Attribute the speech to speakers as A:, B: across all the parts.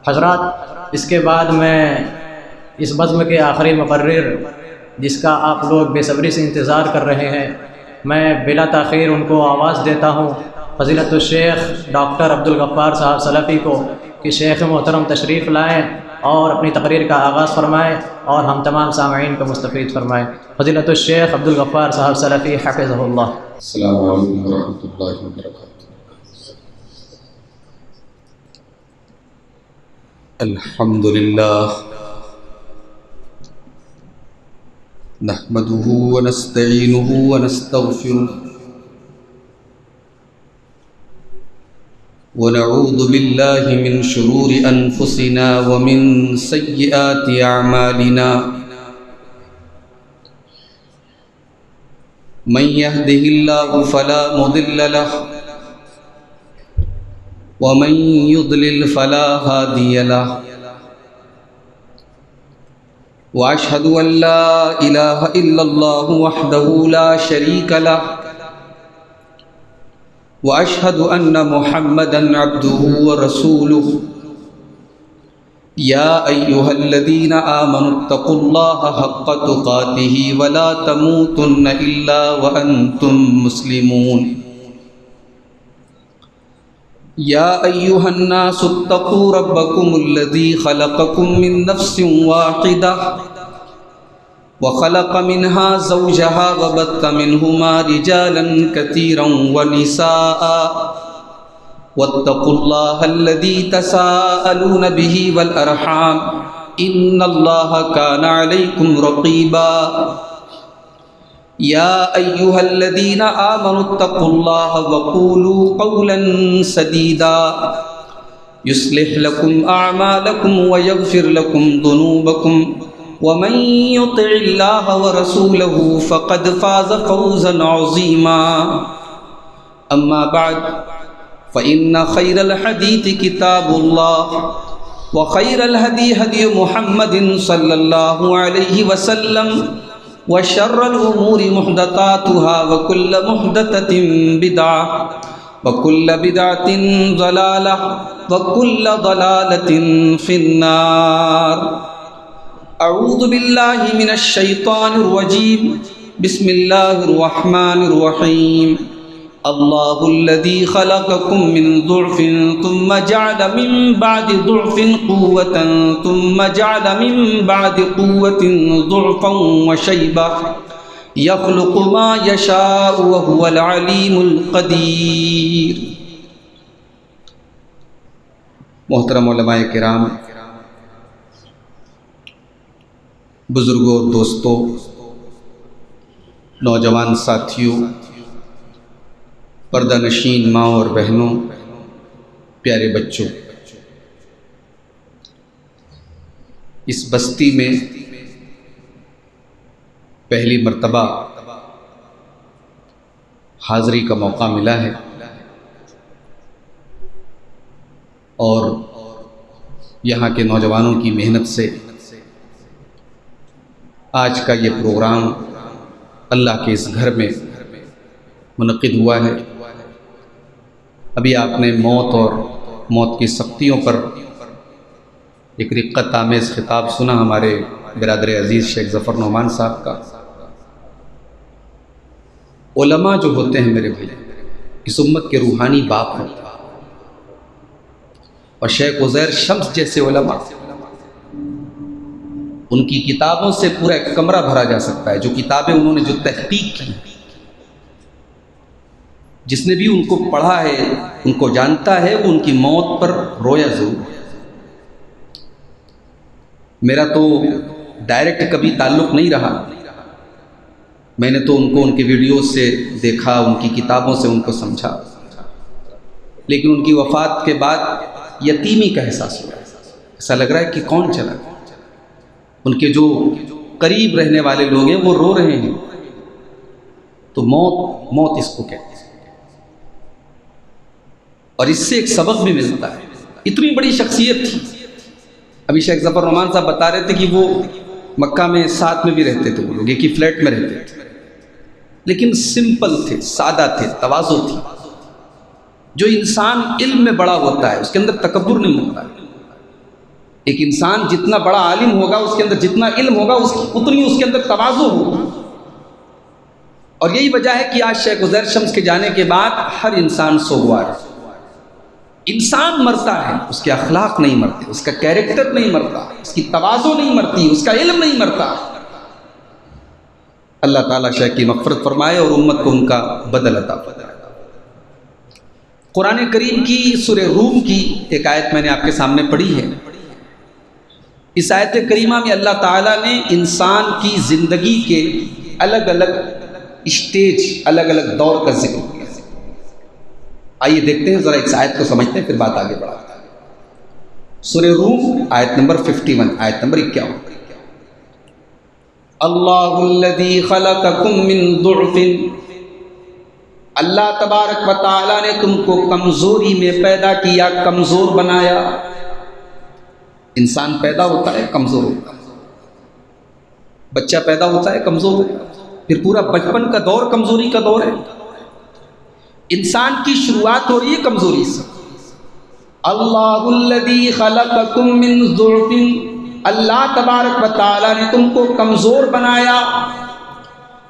A: حضرات، اس کے بعد میں اس بزم کے آخری مقرر جس کا آپ لوگ بے صبری سے انتظار کر رہے ہیں، میں بلا تاخیر ان کو آواز دیتا ہوں، فضیلت الشیخ ڈاکٹر عبدالغفار صاحب سلفی کو، کہ شیخ محترم تشریف لائیں اور اپنی تقریر کا آغاز فرمائیں اور ہم تمام سامعین کو مستفید فرمائیں۔ فضیلت الشیخ عبدالغفار صاحب سلفی حفظہ اللہ۔
B: السلام علیکم ورحمۃ اللہ وبرکاتہ۔ الحمد للہ نحمده ونستعینه ونستغفره ونعوذ باللہ من شرور انفسنا ومن سیئات اعمالنا، من يهده الله فلا مضل له ومن يضلل فلا هادي له، واشهد ان لا اله الا الله وحده لا شريك له، واشهد ان محمدا عبده ورسوله، يا ايها الذين آمنوا اتقوا الله حق تقاته ولا تموتن الا وانتم مسلمون، يا ايها الناس اتقوا ربكم الذي خلقكم من نفس واحدة وخلق منها زوجها وبث منهما رجالا كثيرا ونساء، واتقوا الله الذي تساءلون به والأرحام إن الله كان عليكم رقيبا، يا أيها الذين آمنوا اتقوا الله وقولوا قولا سديدا يصلح لكم أعمالكم ويغفر لكم ذنوبكم، ومن يطع الله ورسوله فقد فاز فوزا عظيما، أما بعد فإن خير الحديث كتاب الله، وخير الهدي هدي محمد صلى الله عليه وسلم، وشر الأمور محدثاتها وكل محدثة بدعة وكل بدعة ضلالة وكل ضلالة في النار۔ أعوذ بالله من الشيطان الرجيم، بسم الله الرحمن الرحيم، الله الذي خلقكم من ضعف ثم جعل من بعد ضعف قوة ثم جعل من بعد قوة ضعفا وشيبة يخلق ما يشاء وهو العليم القدير۔ محترم علماء کرام، بزرگوں اور دوستوں، نوجوان ساتھیوں، پردہ نشین ماں اور بہنوں، پیارے بچوں، اس بستی میں پہلی مرتبہ حاضری کا موقع ملا ہے، اور یہاں کے نوجوانوں کی محنت سے آج کا یہ پروگرام اللہ کے اس گھر میں منعقد ہوا ہے۔ ابھی آپ نے موت اور موت کی سختیوں پر ایک رقت آمیز خطاب سنا ہمارے برادر عزیز شیخ ظفر نعمان صاحب کا۔ علماء جو ہوتے ہیں میرے بھائی، اس امت کے روحانی باپ ہوتے ہیں، اور شیخ عزیر شمس جیسے علماء، ان کی کتابوں سے پورا ایک کمرہ بھرا جا سکتا ہے۔ جو کتابیں انہوں نے جو تحقیق کی، جس نے بھی ان کو پڑھا ہے، ان کو جانتا ہے، وہ ان کی موت پر رویا ضرور۔ میرا تو ڈائریکٹ کبھی تعلق نہیں رہا، میں نے تو ان کو ان کے ویڈیوز سے دیکھا، ان کی کتابوں سے ان کو سمجھا، لیکن ان کی وفات کے بعد یتیمی کا احساس ہوا۔ ایسا لگ رہا ہے کہ کون چلا، ان کے جو قریب رہنے والے لوگ ہیں وہ رو رہے ہیں۔ تو موت اس کو کہتے ہیں، اور اس سے ایک سبق بھی ملتا ہے۔ اتنی بڑی شخصیت تھی۔ ابھی شیخ ظفر نعمان صاحب بتا رہے تھے کہ وہ مکہ میں ساتھ میں بھی رہتے تھے، وہ لوگ ایک ہی فلیٹ میں رہتے تھے، لیکن سمپل تھے، سادہ تھے، تواضع تھی۔ جو انسان علم میں بڑا ہوتا ہے اس کے اندر تکبر نہیں ہوتا ہے، ایک انسان جتنا بڑا عالم ہوگا، اس کے اندر جتنا علم ہوگا، اتنی اس کے اندر تواضع ہوگی. اور یہی وجہ ہے کہ آج شیخ عزیر شمس کے جانے کے بعد ہر انسان سوگوار ہے. انسان مرتا ہے، اس کے اخلاق نہیں مرتے، اس کا کیریکٹر نہیں مرتا، اس کی تواضع نہیں مرتی، اس کا علم نہیں مرتا. اللہ تعالیٰ شیخ کی مغفرت فرمائے اور امت کو ان کا بدل عطا فرمائے. قرآن کریم کی سورہ روم کی ایک آیت میں نے آپ کے سامنے پڑھی ہے. اس آیت کریمہ میں اللہ تعالیٰ نے انسان کی زندگی کے الگ الگ اسٹیج، الگ الگ دور کا ذکر کیا. آئیے دیکھتے ہیں ذرا اس آیت کو سمجھتے ہیں، پھر بات آگے بڑھاتے ہیں. سورہ روم آیت نمبر 51، آیت نمبر 51. اللہ الذی خلقکم من ضعف، اللہ تبارک و تعالیٰ نے تم کو کمزوری میں پیدا کیا، کمزور بنایا. انسان پیدا ہوتا ہے کمزور ہوتا ہے، بچہ پیدا ہوتا ہے کمزور ہوتا ہے، پھر پورا بچپن کا دور کمزوری کا دور ہے. انسان کی شروعات ہو رہی ہے کمزوری سے. اللہ الذی خلقکم من ضعف، اللہ تبارک و تعالیٰ نے تم کو کمزور بنایا.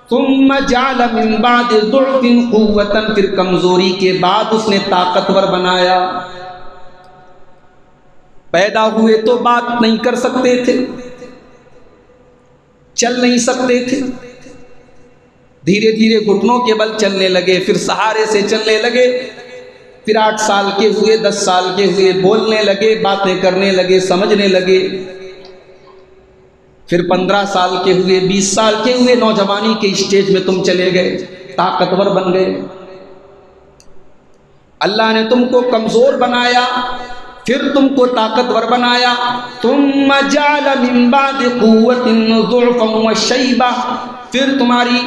B: ثم جعل من بعد ضعف قوة، پھر کمزوری کے بعد اس نے طاقتور بنایا. پیدا ہوئے تو بات نہیں کر سکتے تھے، چل نہیں سکتے تھے، دھیرے دھیرے گھٹنوں کے بل چلنے لگے، پھر سہارے سے چلنے لگے، پھر 8 سال کے ہوئے، 10 سال کے ہوئے، بولنے لگے، باتیں کرنے لگے، سمجھنے لگے، پھر 15 سال کے ہوئے، 20 سال کے ہوئے، نوجوانی کے اسٹیج میں تم چلے گئے، طاقتور بن گئے. اللہ نے تم کو کمزور بنایا، پھر تم کو طاقتور بنایا. ثم جعل من بعد قوة ضعفا وشيبة، پھر تمہاری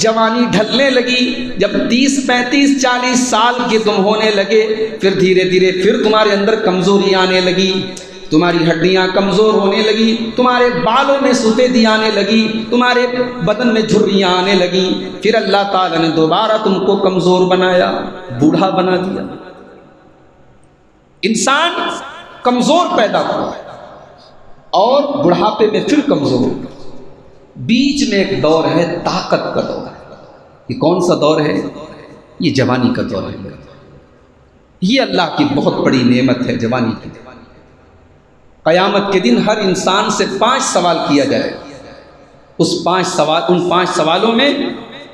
B: جوانی ڈھلنے لگی. جب 30 35 40 سال کے تم ہونے لگے، پھر دھیرے دھیرے پھر تمہارے اندر کمزوری آنے لگی، تمہاری ہڈیاں کمزور ہونے لگی، تمہارے بالوں میں سفیدی آنے لگی، تمہارے بدن میں جھریاں آنے لگی. پھر اللہ تعالیٰ نے دوبارہ تم کو کمزور بنایا، بوڑھا بنا دیا. انسان کمزور پیدا ہوا اور بڑھاپے میں پھر کمزور ہو. بیچ میں ایک دور ہے طاقت کا دور. یہ کون سا دور ہے؟ یہ جوانی کا دور ہے. یہ اللہ کی بہت بڑی نعمت ہے جوانی کی. قیامت کے دن ہر انسان سے 5 سوال کیا جائے. ان 5 سوالوں میں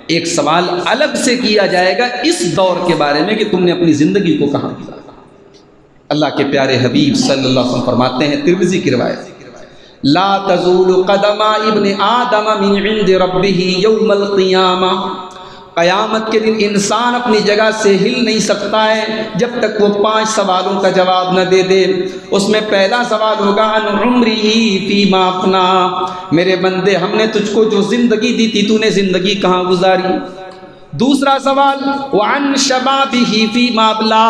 B: ایک سوال الگ سے کیا جائے گا اس دور کے بارے میں کہ تم نے اپنی زندگی کو کہاں گزارا. اللہ کے پیارے حبیب صلی اللہ علیہ وسلم فرماتے ہیں، ترمذی کی روایت، لا تزول قدم ابن آدم من عند ربه یوم القیامہ، قیامت کے دن انسان اپنی جگہ سے ہل نہیں سکتا ہے جب تک وہ 5 سوالوں کا جواب نہ دے دے. اس میں پہلا سوال ہوگا عن عمرہ فیما افنا، میرے بندے ہم نے تجھ کو جو زندگی دی تھی تو نے زندگی کہاں گزاری. دوسرا سوال وعن شبابہ فیما ابلا،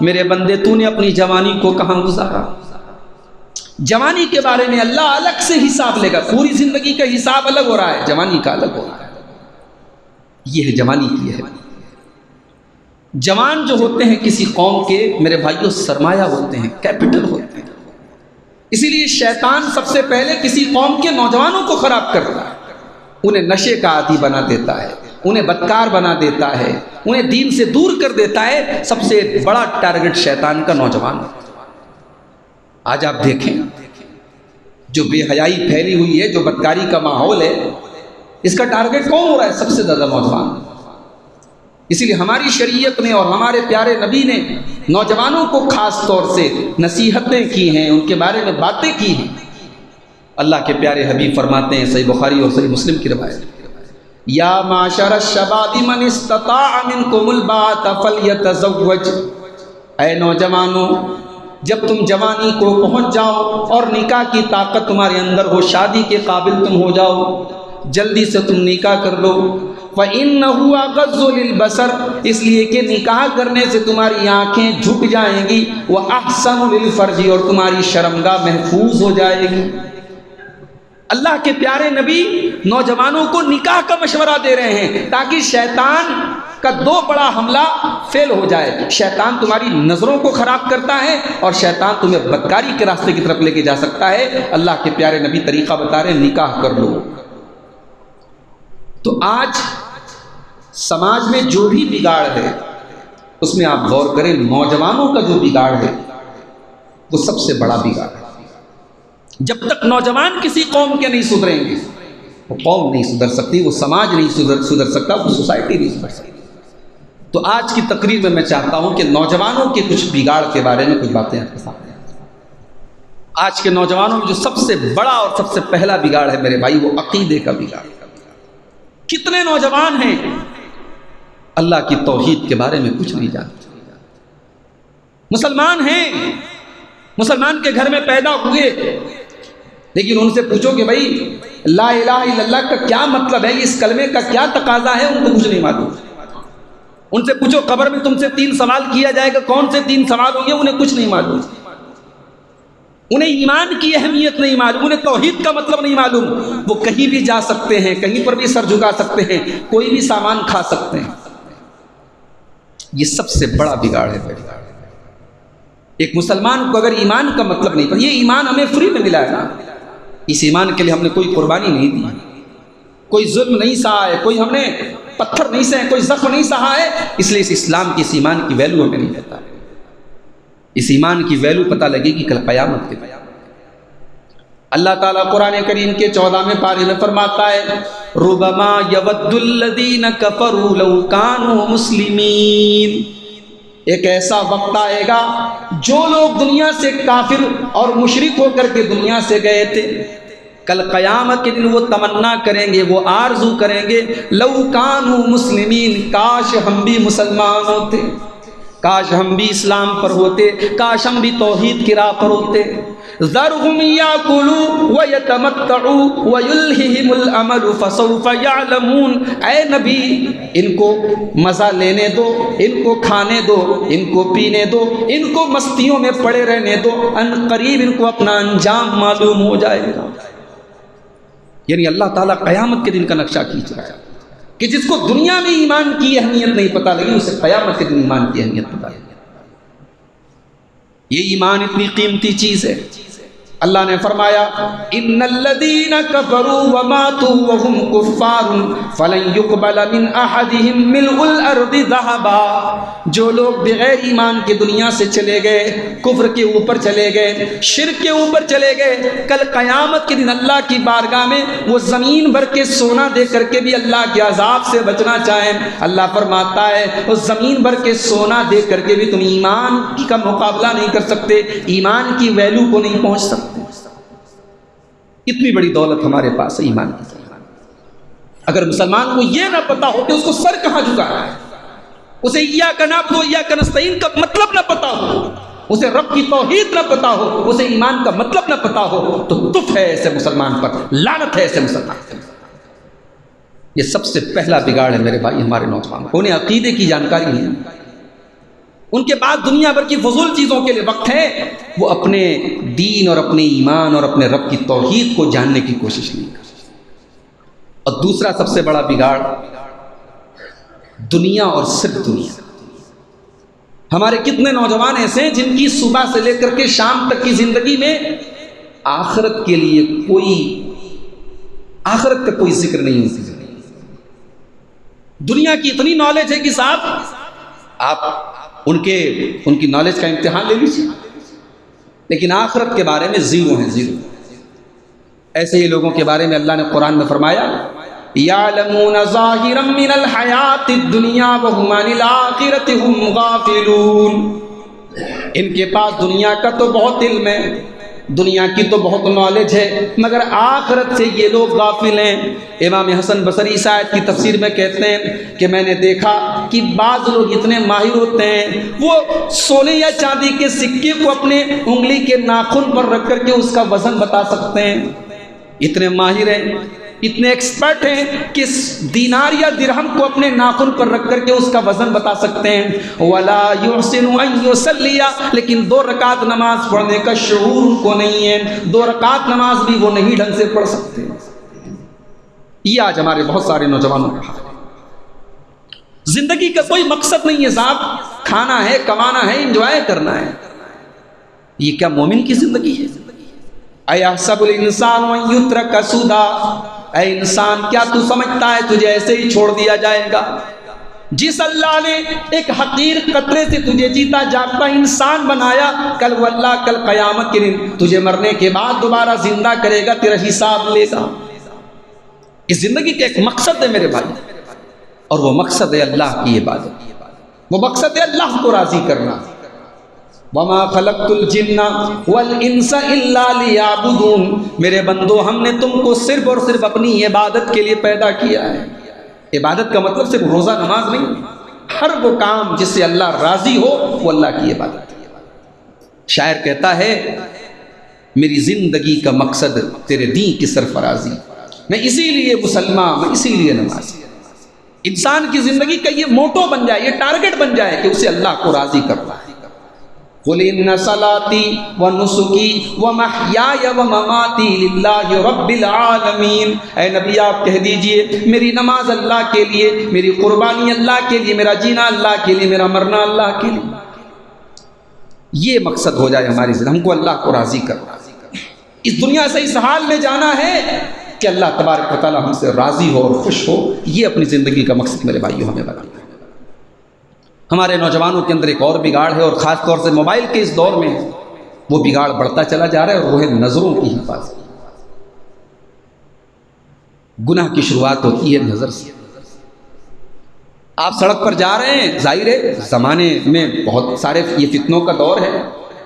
B: میرے بندے تو نے اپنی جوانی کو کہاں گزارا. جوانی کے بارے میں اللہ الگ سے حساب لے گا. پوری زندگی کا حساب الگ ہو رہا ہے، جوانی کا الگ ہو رہا ہے. یہ ہے جوانی کی ہے. جوان جو ہوتے ہیں کسی قوم کے میرے بھائیوں سرمایہ ہوتے ہیں، کیپٹل ہوتے ہیں. اسی لیے شیطان سب سے پہلے کسی قوم کے نوجوانوں کو خراب کرتا ہے، انہیں نشے کا عادی بنا دیتا ہے، انہیں بدکار بنا دیتا ہے، انہیں دین سے دور کر دیتا ہے. سب سے بڑا ٹارگٹ شیطان کا نوجوان. آج آپ دیکھیں جو بے حیائی پھیلی ہوئی ہے، جو بدکاری کا ماحول ہے، اس کا ٹارگٹ کون ہو رہا ہے؟ سب سے زیادہ نوجوان. اسی لیے ہماری شریعت نے اور ہمارے پیارے نبی نے نوجوانوں کو خاص طور سے نصیحتیں کی ہیں، ان کے بارے میں باتیں کی ہیں. اللہ کے پیارے حبیب فرماتے ہیں، صحیح بخاری اور صحیح مسلم کی روایت، یا معاشر الشباب من استطاع منکم الباءۃ فلیتزوج، اے نوجوانوں جب تم جوانی کو پہنچ جاؤ اور نکاح کی طاقت تمہارے اندر ہو، شادی کے قابل تم ہو جاؤ، جلدی سے تم نکاح کر لو. فَإِنَّهُ أَغَضُّ لِلْبَصَرِ، اس لیے کہ نکاح کرنے سے تمہاری آنکھیں جھک جائیں گی، وَأَحْسَنُ لِلْفَرْجِ، اور تمہاری شرمگاہ محفوظ ہو جائے گی. اللہ کے پیارے نبی نوجوانوں کو نکاح کا مشورہ دے رہے ہیں تاکہ شیطان کا دو بڑا حملہ فیل ہو جائے. شیطان تمہاری نظروں کو خراب کرتا ہے اور شیطان تمہیں بدکاری کے راستے کی طرف لے کے جا سکتا ہے. اللہ کے پیارے نبی طریقہ بتا رہے ہیں نکاح کر لو. تو آج سماج میں جو بھی بگاڑ ہے اس میں آپ غور کریں، نوجوانوں کا جو بگاڑ ہے وہ سب سے بڑا بگاڑ ہے. جب تک نوجوان کسی قوم کے نہیں سدھریں گے وہ قوم نہیں سدھر سکتی، وہ سماج نہیں سدھر سکتا، وہ سوسائٹی نہیں سدھر سکتی. تو آج کی تقریر میں چاہتا ہوں کہ نوجوانوں کے کچھ بگاڑ کے بارے میں کچھ باتیں آپ کے سامنے. آج کے نوجوانوں میں جو سب سے بڑا اور سب سے پہلا بگاڑ ہے میرے بھائی، وہ عقیدے کا بگاڑ. کتنے نوجوان ہیں اللہ کی توحید کے بارے میں کچھ نہیں جانتے. مسلمان ہیں، مسلمان کے گھر میں پیدا ہوئے، لیکن ان سے پوچھو کہ بھائی لا الہ الا اللہ کا کیا مطلب ہے، اس کلمے کا کیا تقاضا ہے، ان کو کچھ نہیں معلوم. ان سے پوچھو قبر میں تم سے 3 سوال کیا جائے گا، کون سے 3 سوال ہوں گے، انہیں کچھ نہیں معلوم. انہیں ایمان کی اہمیت نہیں معلوم، انہیں توحید کا مطلب نہیں معلوم. وہ کہیں بھی جا سکتے ہیں، کہیں پر بھی سر جھکا سکتے ہیں، کوئی بھی سامان کھا سکتے ہیں. یہ سب سے بڑا بگاڑ ہے. ایک مسلمان کو اگر ایمان کا مطلب نہیں پتا، یہ ایمان ہمیں فری میں ملا ہے نا، اس ایمان کے لیے ہم نے کوئی قربانی نہیں دی، کوئی ظلم نہیں سہا ہے، کوئی ہم نے پتھر نہیں سہے، کوئی زخم نہیں سہا ہے. اس لیے اس اسلام کی، اس ایمان کی ویلو ہمیں نہیں پتا. اس ایمان کی ویلو پتہ لگے گی کل قیامت کے دن. اللہ تعالیٰ قرآن کریم کے 14ویں پارے میں فرماتا ہے ربما یود الذین کفروا لو کانوا مسلمین. ایک ایسا وقت آئے گا جو لوگ دنیا سے کافر اور مشرک ہو کر کے دنیا سے گئے تھے، کل قیامت کے دن وہ تمنا کریں گے، وہ آرزو کریں گے لو کانوا مسلمین، کاش ہم بھی مسلمان ہوتے، کاش ہم بھی اسلام پر ہوتے، کاش ہم بھی توحید کی راہ پر ہوتے. ذرهم یاکلوا ویتمتعوا ویلہہم الامل فسوف یعلمون. اے نبی ان کو مزہ لینے دو، ان کو کھانے دو، ان کو پینے دو، ان کو مستیوں میں پڑے رہنے دو، ان قریب ان کو اپنا انجام معلوم ہو جائے گا. یعنی اللہ تعالیٰ قیامت کے دن کا نقشہ کھینچ رہا ہے کہ جس کو دنیا میں ایمان کی اہمیت نہیں پتہ لگی، اسے قیامت کے دن ایمان کی اہمیت پتہ لگی. یہ ایمان اتنی قیمتی چیز ہے. اللہ نے فرمایا ان الذین کفروا وماتوا وهم کفار فلن يقبل من احدهم ملء الارض ذهبا. جو لوگ بغیر ایمان کے دنیا سے چلے گئے، کفر کے اوپر چلے گئے، شرک کے اوپر چلے گئے، کل قیامت کے دن اللہ کی بارگاہ میں وہ زمین بھر کے سونا دے کر کے بھی اللہ کے عذاب سے بچنا چاہیں، اللہ فرماتا ہے اس زمین بھر کے سونا دے کر کے بھی تم ایمان کا مقابلہ نہیں کر سکتے، ایمان کی ویلو کو نہیں پہنچ سکتے. اتنی بڑی دولت ہمارے پاس ہے ایمان کی. اگر مسلمان کو یہ نہ پتا ہو کہ اس کو سر کہاں جھکانا ہے، اسے ایاک نعبد و ایاک نستعین کا مطلب نہ پتا ہو، اسے رب کی توحید نہ پتا ہو، اسے ایمان کا مطلب نہ پتا ہو، تو تف ہے ایسے مسلمان پر، لعنت ہے ایسے مسلمان پر. یہ سب سے پہلا بگاڑ ہے میرے بھائی ہمارے نوجوان کو. انہیں عقیدے کی جانکاری نہیں ہے، ان کے بعد دنیا بھر کی فضول چیزوں کے لیے وقت ہے، وہ اپنے دین اور اپنے ایمان اور اپنے رب کی توحید کو جاننے کی کوشش نہیں کرتے. اور دوسرا سب سے بڑا بگاڑ دنیا اور صرف دنیا. ہمارے کتنے نوجوان ایسے ہیں جن کی صبح سے لے کر کے شام تک کی زندگی میں آخرت کے لیے آخرت کا کوئی ذکر نہیں ہوتی. دنیا کی اتنی نالج ہے کہ صاحب آپ ان کی نالج کا امتحان لے لیجیے، لیکن آخرت کے بارے میں زیرو ہیں، زیرو. ایسے ہی لوگوں کے بارے میں اللہ نے قرآن میں فرمایا یعلمون ظاہرا من الحیات الدنیا وهم عن الآخرۃ هم غافلون. ان کے پاس دنیا کا تو بہت علم ہے، دنیا کی تو بہت نالج ہے، مگر آخرت سے یہ لوگ غافل ہیں. امام حسن بصری اس آیت کی تفسیر میں کہتے ہیں کہ میں نے دیکھا کہ بعض لوگ اتنے ماہر ہوتے ہیں، وہ سونے یا چاندی کے سکے کو اپنے انگلی کے ناخن پر رکھ کر کے اس کا وزن بتا سکتے ہیں. اتنے ماہر ہیں، اتنے ایکسپرٹ ہیں کہ دینار یا درہم کو اپنے ناخن پر رکھ کر کے اس کا وزن بتا سکتے ہیں. ولا يحسن ان يصلي، لیکن 2 رکعت نماز پڑھنے کا شعور ان کو نہیں ہے. 2 رکعت نماز بھی وہ نہیں ڈھنگ سے پڑھ سکتے. یہ آج ہمارے بہت سارے نوجوانوں کا حال ہے. زندگی کا کوئی مقصد نہیں ہے صاحب، کھانا ہے، کمانا ہے، انجوائے کرنا ہے. یہ کیا مومن کی زندگی ہے؟ اَيَحْسَبُ الْإِنسَانُ أَن يُتْرَكَ سُدًى، اے انسان کیا تو سمجھتا ہے تجھے ایسے ہی چھوڑ دیا جائے گا؟ جس اللہ نے ایک حقیر قطرے سے تجھے جیتا جاگتا انسان بنایا، کل وہ اللہ کل قیامت کے دن تجھے مرنے کے بعد دوبارہ زندہ کرے گا، تیرا حساب لے گا. اس زندگی کا ایک مقصد ہے میرے بھائی، اور وہ مقصد ہے اللہ کی عبادت، وہ مقصد ہے اللہ کو راضی کرنا. وَمَا خَلَقْتُ الْجِنَّ وَالْإِنسَ إِلَّا لِيَعْبُدُونَ، میرے بندو ہم نے تم کو صرف اور صرف اپنی عبادت کے لیے پیدا کیا ہے. عبادت کا مطلب صرف روزہ نماز نہیں، ہر وہ کام جس سے اللہ راضی ہو وہ اللہ کی عبادت ہے. شاعر کہتا ہے میری زندگی کا مقصد تیرے دین کی سرفرازی، میں اسی لیے مسلمان، میں اسی لیے نمازی. انسان کی زندگی کا یہ موٹو بن جائے، یہ ٹارگٹ بن جائے کہ اسے اللہ کو راضی کرنا ہے. قُلْ إِنَّ صَلَاتِي وَنُسُكِي وَمَحْيَايَ وَمَمَاتِي لِلَّهِ رَبِّ الْعَالَمِينَ، اے نبی آپ کہہ دیجئے میری نماز اللہ کے لیے، میری قربانی اللہ کے لیے، میرا جینا اللہ کے لیے، میرا مرنا اللہ کے لیے. یہ مقصد ہو جائے ہماری زندگی، ہم کو اللہ کو راضی کرنا. اس دنیا سے اس حال میں جانا ہے کہ اللہ تبارک و تعالی ہم سے راضی ہو اور خوش ہو. یہ اپنی زندگی کا مقصد میرے بھائیوں ہمیں بتانا. ہمارے نوجوانوں کے اندر ایک اور بگاڑ ہے، اور خاص طور سے موبائل کے اس دور میں وہ بگاڑ بڑھتا چلا جا رہا ہے، اور وہ ہے نظروں کی حفاظت. گناہ کی شروعات ہوتی ہے نظر سے. آپ سڑک پر جا رہے ہیں، ظاہر ہے زمانے میں بہت سارے یہ فتنوں کا دور ہے،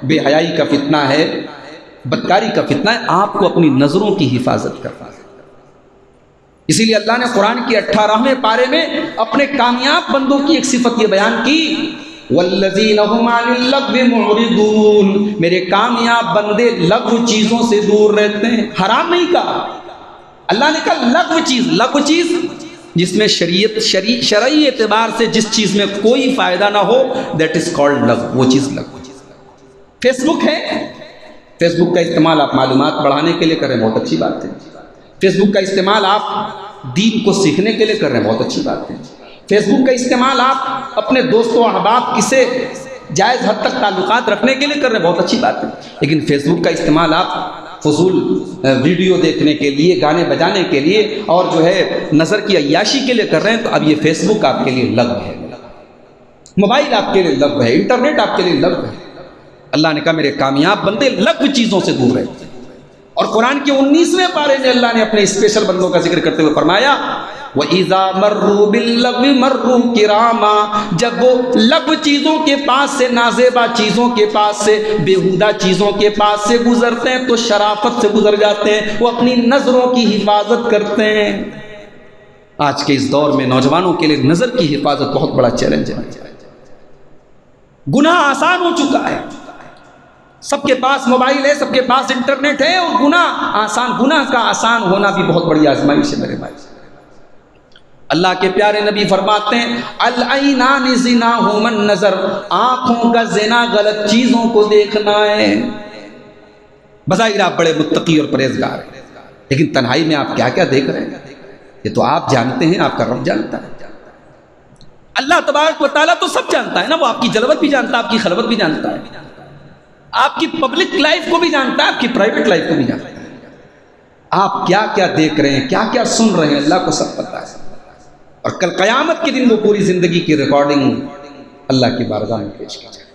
B: بے حیائی کا فتنہ ہے، بدکاری کا فتنہ ہے. آپ کو اپنی نظروں کی حفاظت کرنا ہے. اسی لیے اللہ نے قرآن کی 18ویں پارے میں اپنے کامیاب بندوں کی ایک صفت یہ بیان کی، وَالَّذِينَ هُمْ عَنِ اللَّغْوِ مُعْرِضُونَ، میرے کامیاب بندے لغو چیزوں سے دور رہتے ہیں. حرام نہیں کہا، اللہ نے کہا لغو چیز جس میں شرعی اعتبار سے جس چیز میں کوئی فائدہ نہ ہو، دیٹ از کالڈ لغو، وہ چیز لغو. فیس بک ہے، فیس بک کا استعمال آپ معلومات بڑھانے کے لیے کریں، بہت اچھی بات ہے. فیس بک کا استعمال آپ دین کو سیکھنے کے لیے کر رہے ہیں، بہت اچھی بات ہے. فیس بک کا استعمال آپ اپنے دوستوں احباب سے جائز حد تک تعلقات رکھنے کے لیے کر رہے ہیں، بہت اچھی بات ہے. لیکن فیس بک کا استعمال آپ فضول ویڈیو دیکھنے کے لیے، گانے بجانے کے لیے، اور جو ہے نظر کی عیاشی کے لیے کر رہے ہیں، تو اب یہ فیس بک آپ کے لیے لغو ہے، موبائل آپ کے لیے لغو ہے، انٹرنیٹ آپ کے لیے لغو ہے. اللہ نے کہا میرے کامیاب بندے لغو چیزوں سے دور رہتے ہیں. اور قرآن کے 19ویں پارے میں اللہ نے اپنے اسپیشل بندوں کا ذکر کرتے ہوئے فرمایا، وَإِذَا مَرُّوا بِاللَّغْوِ مَرُّوا كِرَامًا، جب وہ لغو چیزوں کے پاس سے، نازیبا چیزوں کے پاس سے، بیہودہ چیزوں کے پاس سے گزرتے ہیں تو شرافت سے گزر جاتے ہیں، وہ اپنی نظروں کی حفاظت کرتے ہیں. آج کے اس دور میں نوجوانوں کے لیے نظر کی حفاظت بہت بڑا چیلنج ہے. گناہ آسان ہو چکا ہے، سب کے پاس موبائل ہے، سب کے پاس انٹرنیٹ ہے، اور گناہ کا آسان ہونا بھی بہت بڑی آزمائش ہے میرے بھائی. اللہ کے پیارے نبی فرماتے ہیں العینان زناہما النظر، آنکھوں کا زنا غلط چیزوں کو دیکھنا ہے. بظاہر آپ بڑے متقی اور پرہیزگار ہیں، لیکن تنہائی میں آپ کیا کیا دیکھ رہے ہیں یہ تو آپ جانتے ہیں، آپ کا رب جانتا ہے. اللہ تبارک و تعالیٰ تو سب جانتا ہے نا، وہ آپ کی جلوت بھی جانتا ہے، آپ کی خلوت بھی جانتا ہے، آپ کی پبلک لائف کو بھی جانتا ہے، آپ کی پرائیویٹ لائف کو بھی جانتا ہے. آپ کیا کیا دیکھ رہے ہیں، کیا کیا سن رہے ہیں، اللہ کو سب پتہ ہے. اور کل قیامت کے دن وہ پوری زندگی کی ریکارڈنگ اللہ کی بارگاہ میں پیش کی جائے.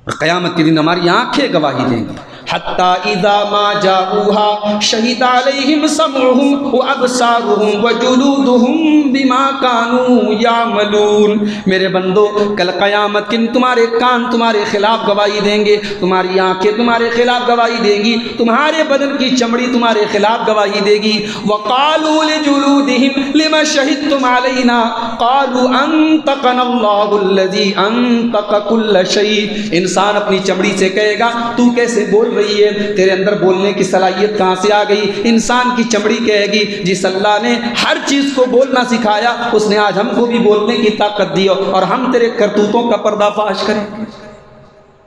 B: اور قیامت کے دن ہماری آنکھیں گواہی دیں گی. حتی اذا ما جاؤوها شہد علیہم سمعہم وابصارہم وجلودہم بما کانوا یعملون. میرے بندو کل قیامت کے دن تمہارے کان تمہارے خلاف گواہی دیں گے، تمہاری آنکھیں تمہارے خلاف گواہی دیں گی، تمہارے بدن کی چمڑی تمہارے خلاف گواہی دے گی. وقالوا لجلودہم لما شہدتم علینا قالوا انطقنا اللہ الذی انطق کل شیء. انسان اپنی چمڑی سے کہے گا تو کیسے بول رہی رہی ہے، تیرے اندر بولنے کی صلاحیت کہاں سے آ گئی؟ انسان کی چمڑی کہے گی جس اللہ نے ہر چیز کو بولنا سکھایا اس نے آج ہم کو بھی بولنے کی طاقت دی اور ہم تیرے کرتوتوں کا پردہ فاش کریں گے۔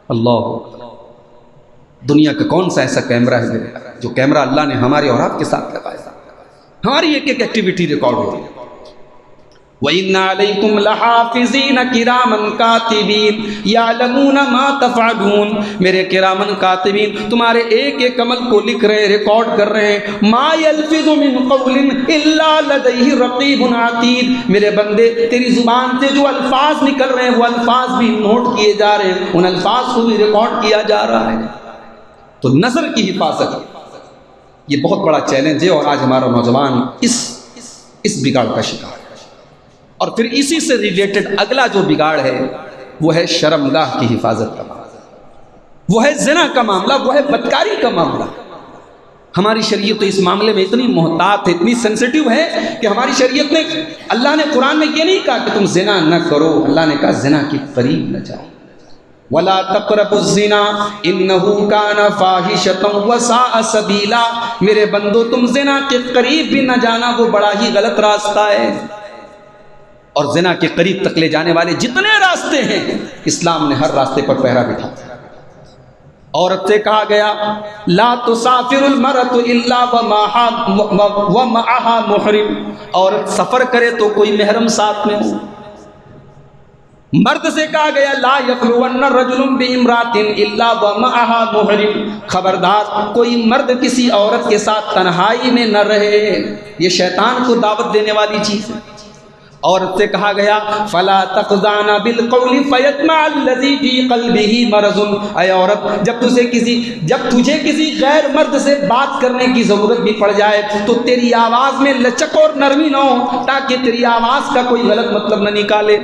B: اللہ، دنیا کا کون سا ایسا کیمرہ ہے جو کیمرہ اللہ نے ہمارے اور آپ کے ساتھ لگایا؟ ہماری ایک ایک ایکٹیویٹی ریکارڈ ہوتی ہے۔ وَإِنَّ عَلَيْكُمْ لَحَافِظِينَ كِرَامًا كَاتِبِينَ يَعْلَمُونَ مَا تَفْعَلُونَ، میرے کرامن کاتبین تمہارے ایک ایک عمل کو لکھ رہے ہیں، ریکارڈ کر رہے ہیں۔ مَا يَلْفِظُ مِنْ قَوْلٍ إِلَّا لَدَيْهِ رَقِيبٌ عَتِيدٌ، میرے بندے تیری زبان سے جو الفاظ نکل رہے ہیں وہ الفاظ بھی نوٹ کیے جا رہے ہیں، ان الفاظ کو بھی ریکارڈ کیا جا رہا ہے۔ تو نظر کی حفاظت یہ بہت بڑا چیلنج ہے، اور آج ہمارا نوجوان اس بگاڑ کا شکار ہے۔ اور پھر اسی سے ریلیٹڈ اگلا جو بگاڑ ہے وہ ہے شرمگاہ کی حفاظت کا معاملہ، وہ ہے زنا کا معاملہ، وہ ہے بدکاری کا معاملہ۔ ہماری شریعت تو اس معاملے میں اتنی محتاط ہے، اتنی سینسٹیو ہے کہ ہماری شریعت نے، اللہ نے قرآن میں یہ نہیں کہا کہ تم زنا نہ کرو، اللہ نے کہا زنا کے قریب نہ جاؤ۔ وَلَا تَقْرَبُوا الزِّنَا إِنَّهُ كَانَ فَاحِشَةً وَسَاءَ سَبِيلًا، میرے بندو تم زنا کے قریب بھی نہ جانا، وہ بڑا ہی غلط راستہ ہے۔ اور زنا کے قریب تک لے جانے والے جتنے راستے ہیں اسلام نے ہر راستے پر پہرا بٹھا دیا۔ عورت سے کہا گیا لا تسافر المرأة الا ومعها محرم، عورت سفر کرے تو کوئی محرم ساتھ میں ہو۔ مرد سے کہا گیا لا یخلون رجل بامرأة الا ومعها محرم، خبردار کوئی مرد کسی عورت کے ساتھ تنہائی میں نہ رہے، یہ شیطان کو دعوت دینے والی چیز ہے۔ عورت سے کہا گیا فلا تخضعن بالقول فیطمع الذی فی قلبہ مرض، اے عورت جب تجھے کسی غیر مرد سے بات کرنے کی ضرورت بھی پڑ جائے تو تیری آواز میں لچک اور نرمی نہ ہو تاکہ تیری آواز کا کوئی غلط مطلب نہ نکالے۔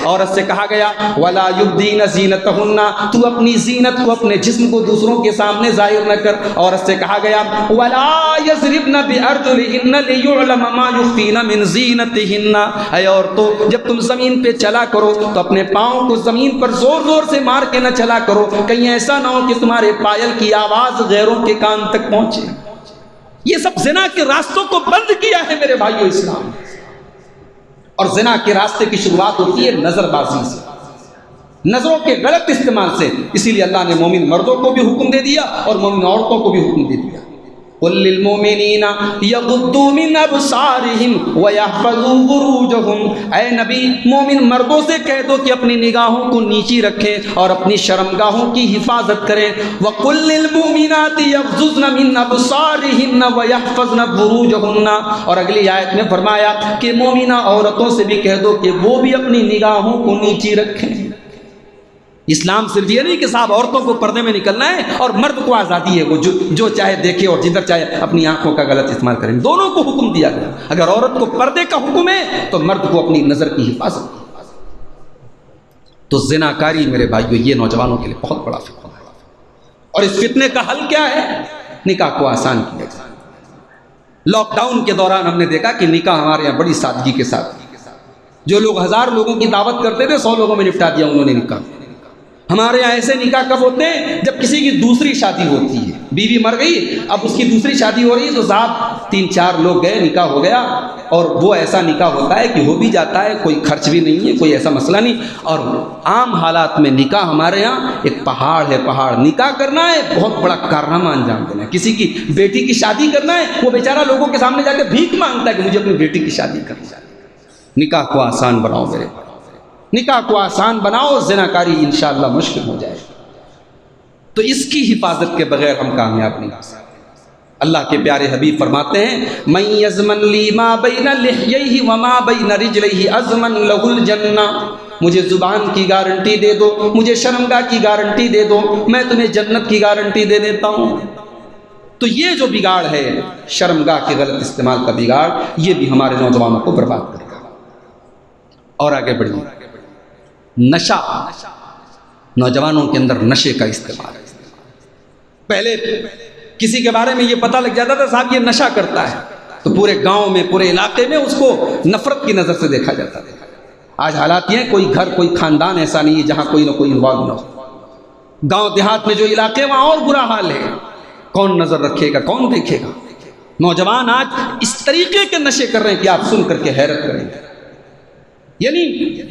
B: عورت سے کہا گیا ولا یبدین زینتہن، تو اپنی زینت کو، اپنے جسم کو دوسروں کے سامنے ظاہر نہ کر۔ عورت سے کہا گیا ولا یضربن بارجلہن لیعلم ما یخفین من زینتہن، اے عورتوں جب تم زمین پہ چلا کرو تو اپنے پاؤں کو زمین پر زور زور سے مار کے نہ چلا کرو، کہیں ایسا نہ ہو کہ تمہارے پائل کی آواز غیروں کے کان تک پہنچے۔ یہ سب زنا کے راستوں کو بند کیا ہے میرے بھائیو اسلام، اور زنا کے راستے کی شروعات ہوتی ہے نظر بازی سے، نظروں کے غلط استعمال سے۔ اسی لیے اللہ نے مومن مردوں کو بھی حکم دے دیا اور مومن عورتوں کو بھی حکم دے دیا قل للمؤمنین یغضوا من ابصارہم ویحفظوا فروجہم، اے نبی مومن مردوں سے کہہ دو کہ اپنی نگاہوں کو نیچی رکھیں اور اپنی شرمگاہوں کی حفاظت کریں۔ وقل للمؤمنات یغضضن من ابصارہن ویحفظن فروجہن، اور اگلی آیت میں فرمایا کہ مومنہ عورتوں سے بھی کہہ دو کہ وہ بھی اپنی نگاہوں کو نیچی رکھیں۔ اسلام صرف یہ نہیں کہ صاحب عورتوں کو پردے میں نکلنا ہے اور مرد کو آزادی ہے، وہ جو چاہے دیکھے اور جدھر چاہے اپنی آنکھوں کا غلط استعمال کریں، دونوں کو حکم دیا گیا۔ اگر عورت کو پردے کا حکم ہے تو مرد کو اپنی نظر کی حفاظت۔ تو زناکاری میرے بھائیو یہ نوجوانوں کے لیے بہت بڑا فتنہ ہے، اور اس فتنے کا حل کیا ہے؟ نکاح کو آسان کیا جائے۔ لاک ڈاؤن کے دوران ہم نے دیکھا کہ نکاح ہمارے یہاں بڑی سادگی کے ساتھ، جو لوگ 1000 لوگوں کی دعوت کرتے تھے 100 لوگوں میں نپٹا دیا انہوں نے نکاح۔ ہمارے یہاں ایسے نکاح کب ہوتے ہیں؟ جب کسی کی دوسری شادی ہوتی ہے، بیوی مر گئی اب اس کی دوسری شادی ہو رہی ہے تو صاحب 3-4 لوگ گئے نکاح ہو گیا، اور وہ ایسا نکاح ہوتا ہے کہ ہو بھی جاتا ہے، کوئی خرچ بھی نہیں ہے، کوئی ایسا مسئلہ نہیں۔ اور عام حالات میں نکاح ہمارے یہاں ایک پہاڑ ہے، پہاڑ نکاح کرنا ہے بہت بڑا کارنامہ انجام دینا ہے۔ کسی کی بیٹی کی شادی کرنا ہے، وہ بیچارہ لوگوں کے سامنے جا کے بھیک مانگتا ہے کہ مجھے اپنی بیٹی کی شادی کرنی ہے۔ نکاح کو آسان بناؤ میرے، نکاح کو آسان بناؤ، زناکاری انشاءاللہ مشکل ہو جائے۔ تو اس کی حفاظت کے بغیر ہم کامیاب نہیں ہو سکتے۔ اللہ کے پیارے حبیب فرماتے ہیں من یضمن لی ما بین لحییہ وما بین رجلیہ اضمن لہ الجنہ، مجھے زبان کی گارنٹی دے دو، مجھے شرمگاہ کی گارنٹی دے دو، میں تمہیں جنت کی گارنٹی دے دیتا ہوں۔ تو یہ جو بگاڑ ہے شرمگاہ کے غلط استعمال کا بگاڑ، یہ بھی ہمارے نوجوانوں کو برباد کرے گا۔ اور آگے بڑھیے، نشہ، نوجوانوں کے اندر نشے کا استعمال ہے۔ پہلے کسی کے بارے میں یہ پتہ لگ جاتا تھا صاحب یہ نشہ کرتا ہے تو پورے گاؤں میں، پورے علاقے میں اس کو نفرت کی نظر سے دیکھا جاتا تھا۔ آج حالات یہ ہیں کوئی گھر، کوئی خاندان ایسا نہیں ہے جہاں کوئی نہ کوئی انوالو نہ ہو۔ گاؤں دیہات میں جو علاقے وہاں اور برا حال ہے. کون نظر رکھے گا, کون دیکھے گا؟ نوجوان آج اس طریقے کے نشے کر رہے ہیں کہ آپ سن کر کے حیرت کریں گے. یعنی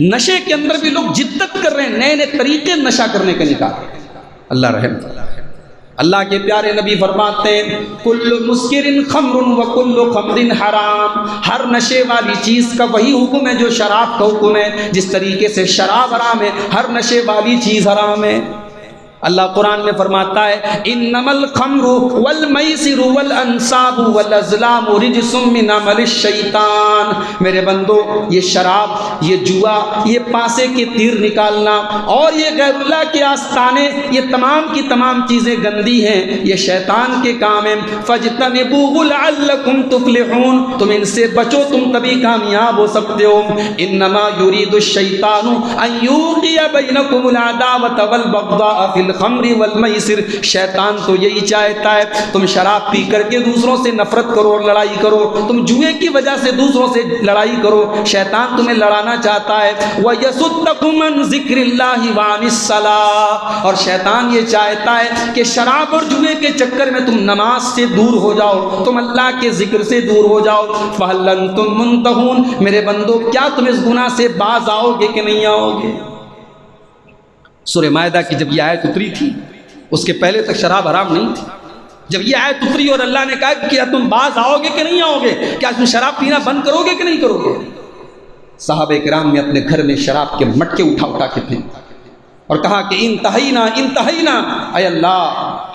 B: نشے کے اندر بھی لوگ جدت کر رہے ہیں, نئے نئے طریقے نشہ کرنے کے نکال رہے ہیں. اللہ رحم. اللہ کے پیارے نبی فرماتے ہیں کل مسکر خمر و کل خمر حرام. ہر نشے والی چیز کا وہی حکم ہے جو شراب کا حکم ہے. جس طریقے سے شراب حرام ہے, ہر نشے والی چیز حرام ہے. اللہ قرآن میں فرماتا ہے انما الخمر والمیسر والانصاب والازلام رجس من عمل الشیطان. میرے بندو, یہ شراب, یہ جوا, یہ پاسے کے تیر نکالنا اور یہ غیر اللہ کے آستانے, یہ تمام کی تمام چیزیں گندی ہیں, یہ شیطان کے کام ہیں. فاجتنبوه لعلکم تفلحون. تم ان سے بچو, تم تبھی کامیاب ہو سکتے ہو. انما یرید الشیطان ان یوقع بینکم العداوۃ والبغضاء فی الخمر والمیسر. شیطان تو یہی چاہتا ہے تم شراب پی کر کے دوسروں سے نفرت کرو اور لڑائی کرو, تم جوئے کی وجہ سے دوسروں سے لڑائی کرو. شیطان تمہیں لڑانا چاہتا ہے. وَيَصُدَّكُمْ عَنْ ذِكْرِ اللَّهِ وَعَنِ الصَّلَاةِ. اور شیطان یہ چاہتا ہے کہ شراب اور جوئے کے چکر میں تم نماز سے دور ہو جاؤ, تم اللہ کے ذکر سے دور ہو جاؤ. فَهَلْ أَنْتُمْ مُنْتَهُونَ. میرے بندو, کیا تم اس گناہ سے باز آؤ گے کہ نہیں آؤ گے؟ سورہ مائدہ کی جب یہ آیت اتری تھی, اس کے پہلے تک شراب حرام نہیں تھی. جب یہ آیت اتری اور اللہ نے کہا کہ کیا تم باز آؤ گے کہ نہیں آؤ گے, کیا تم شراب پینا بند کرو گے کہ نہیں کرو گے, صحابہ کرام نے اپنے گھر میں شراب کے مٹکے اٹھا اٹھا کے پھینک اور کہا کہ انتہینا انتہینا, اے اللہ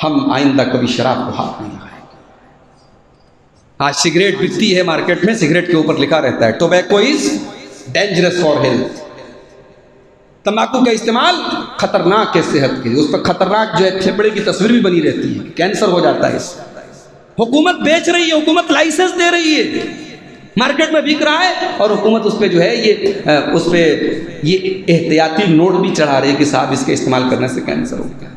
B: ہم آئندہ کبھی شراب کو ہاتھ نہیں لگائیں گے. آج سگریٹ بکتی ہے مارکیٹ میں, سگریٹ کے اوپر لکھا رہتا ہے tobacco is dangerous for health. تمباکو کا استعمال خطرناک ہے صحت کے لیے. اس پر خطرناک جو ہے پھیپڑے کی تصویر بھی بنی رہتی ہے, کینسر ہو جاتا ہے اس سے. حکومت بیچ رہی ہے, حکومت لائسنس دے رہی ہے, مارکیٹ میں بک رہا ہے, اور حکومت اس پہ جو ہے اس پہ یہ احتیاطی نوٹ بھی چڑھا رہی ہے کہ صاحب اس کے استعمال کرنے سے کینسر ہو گیا.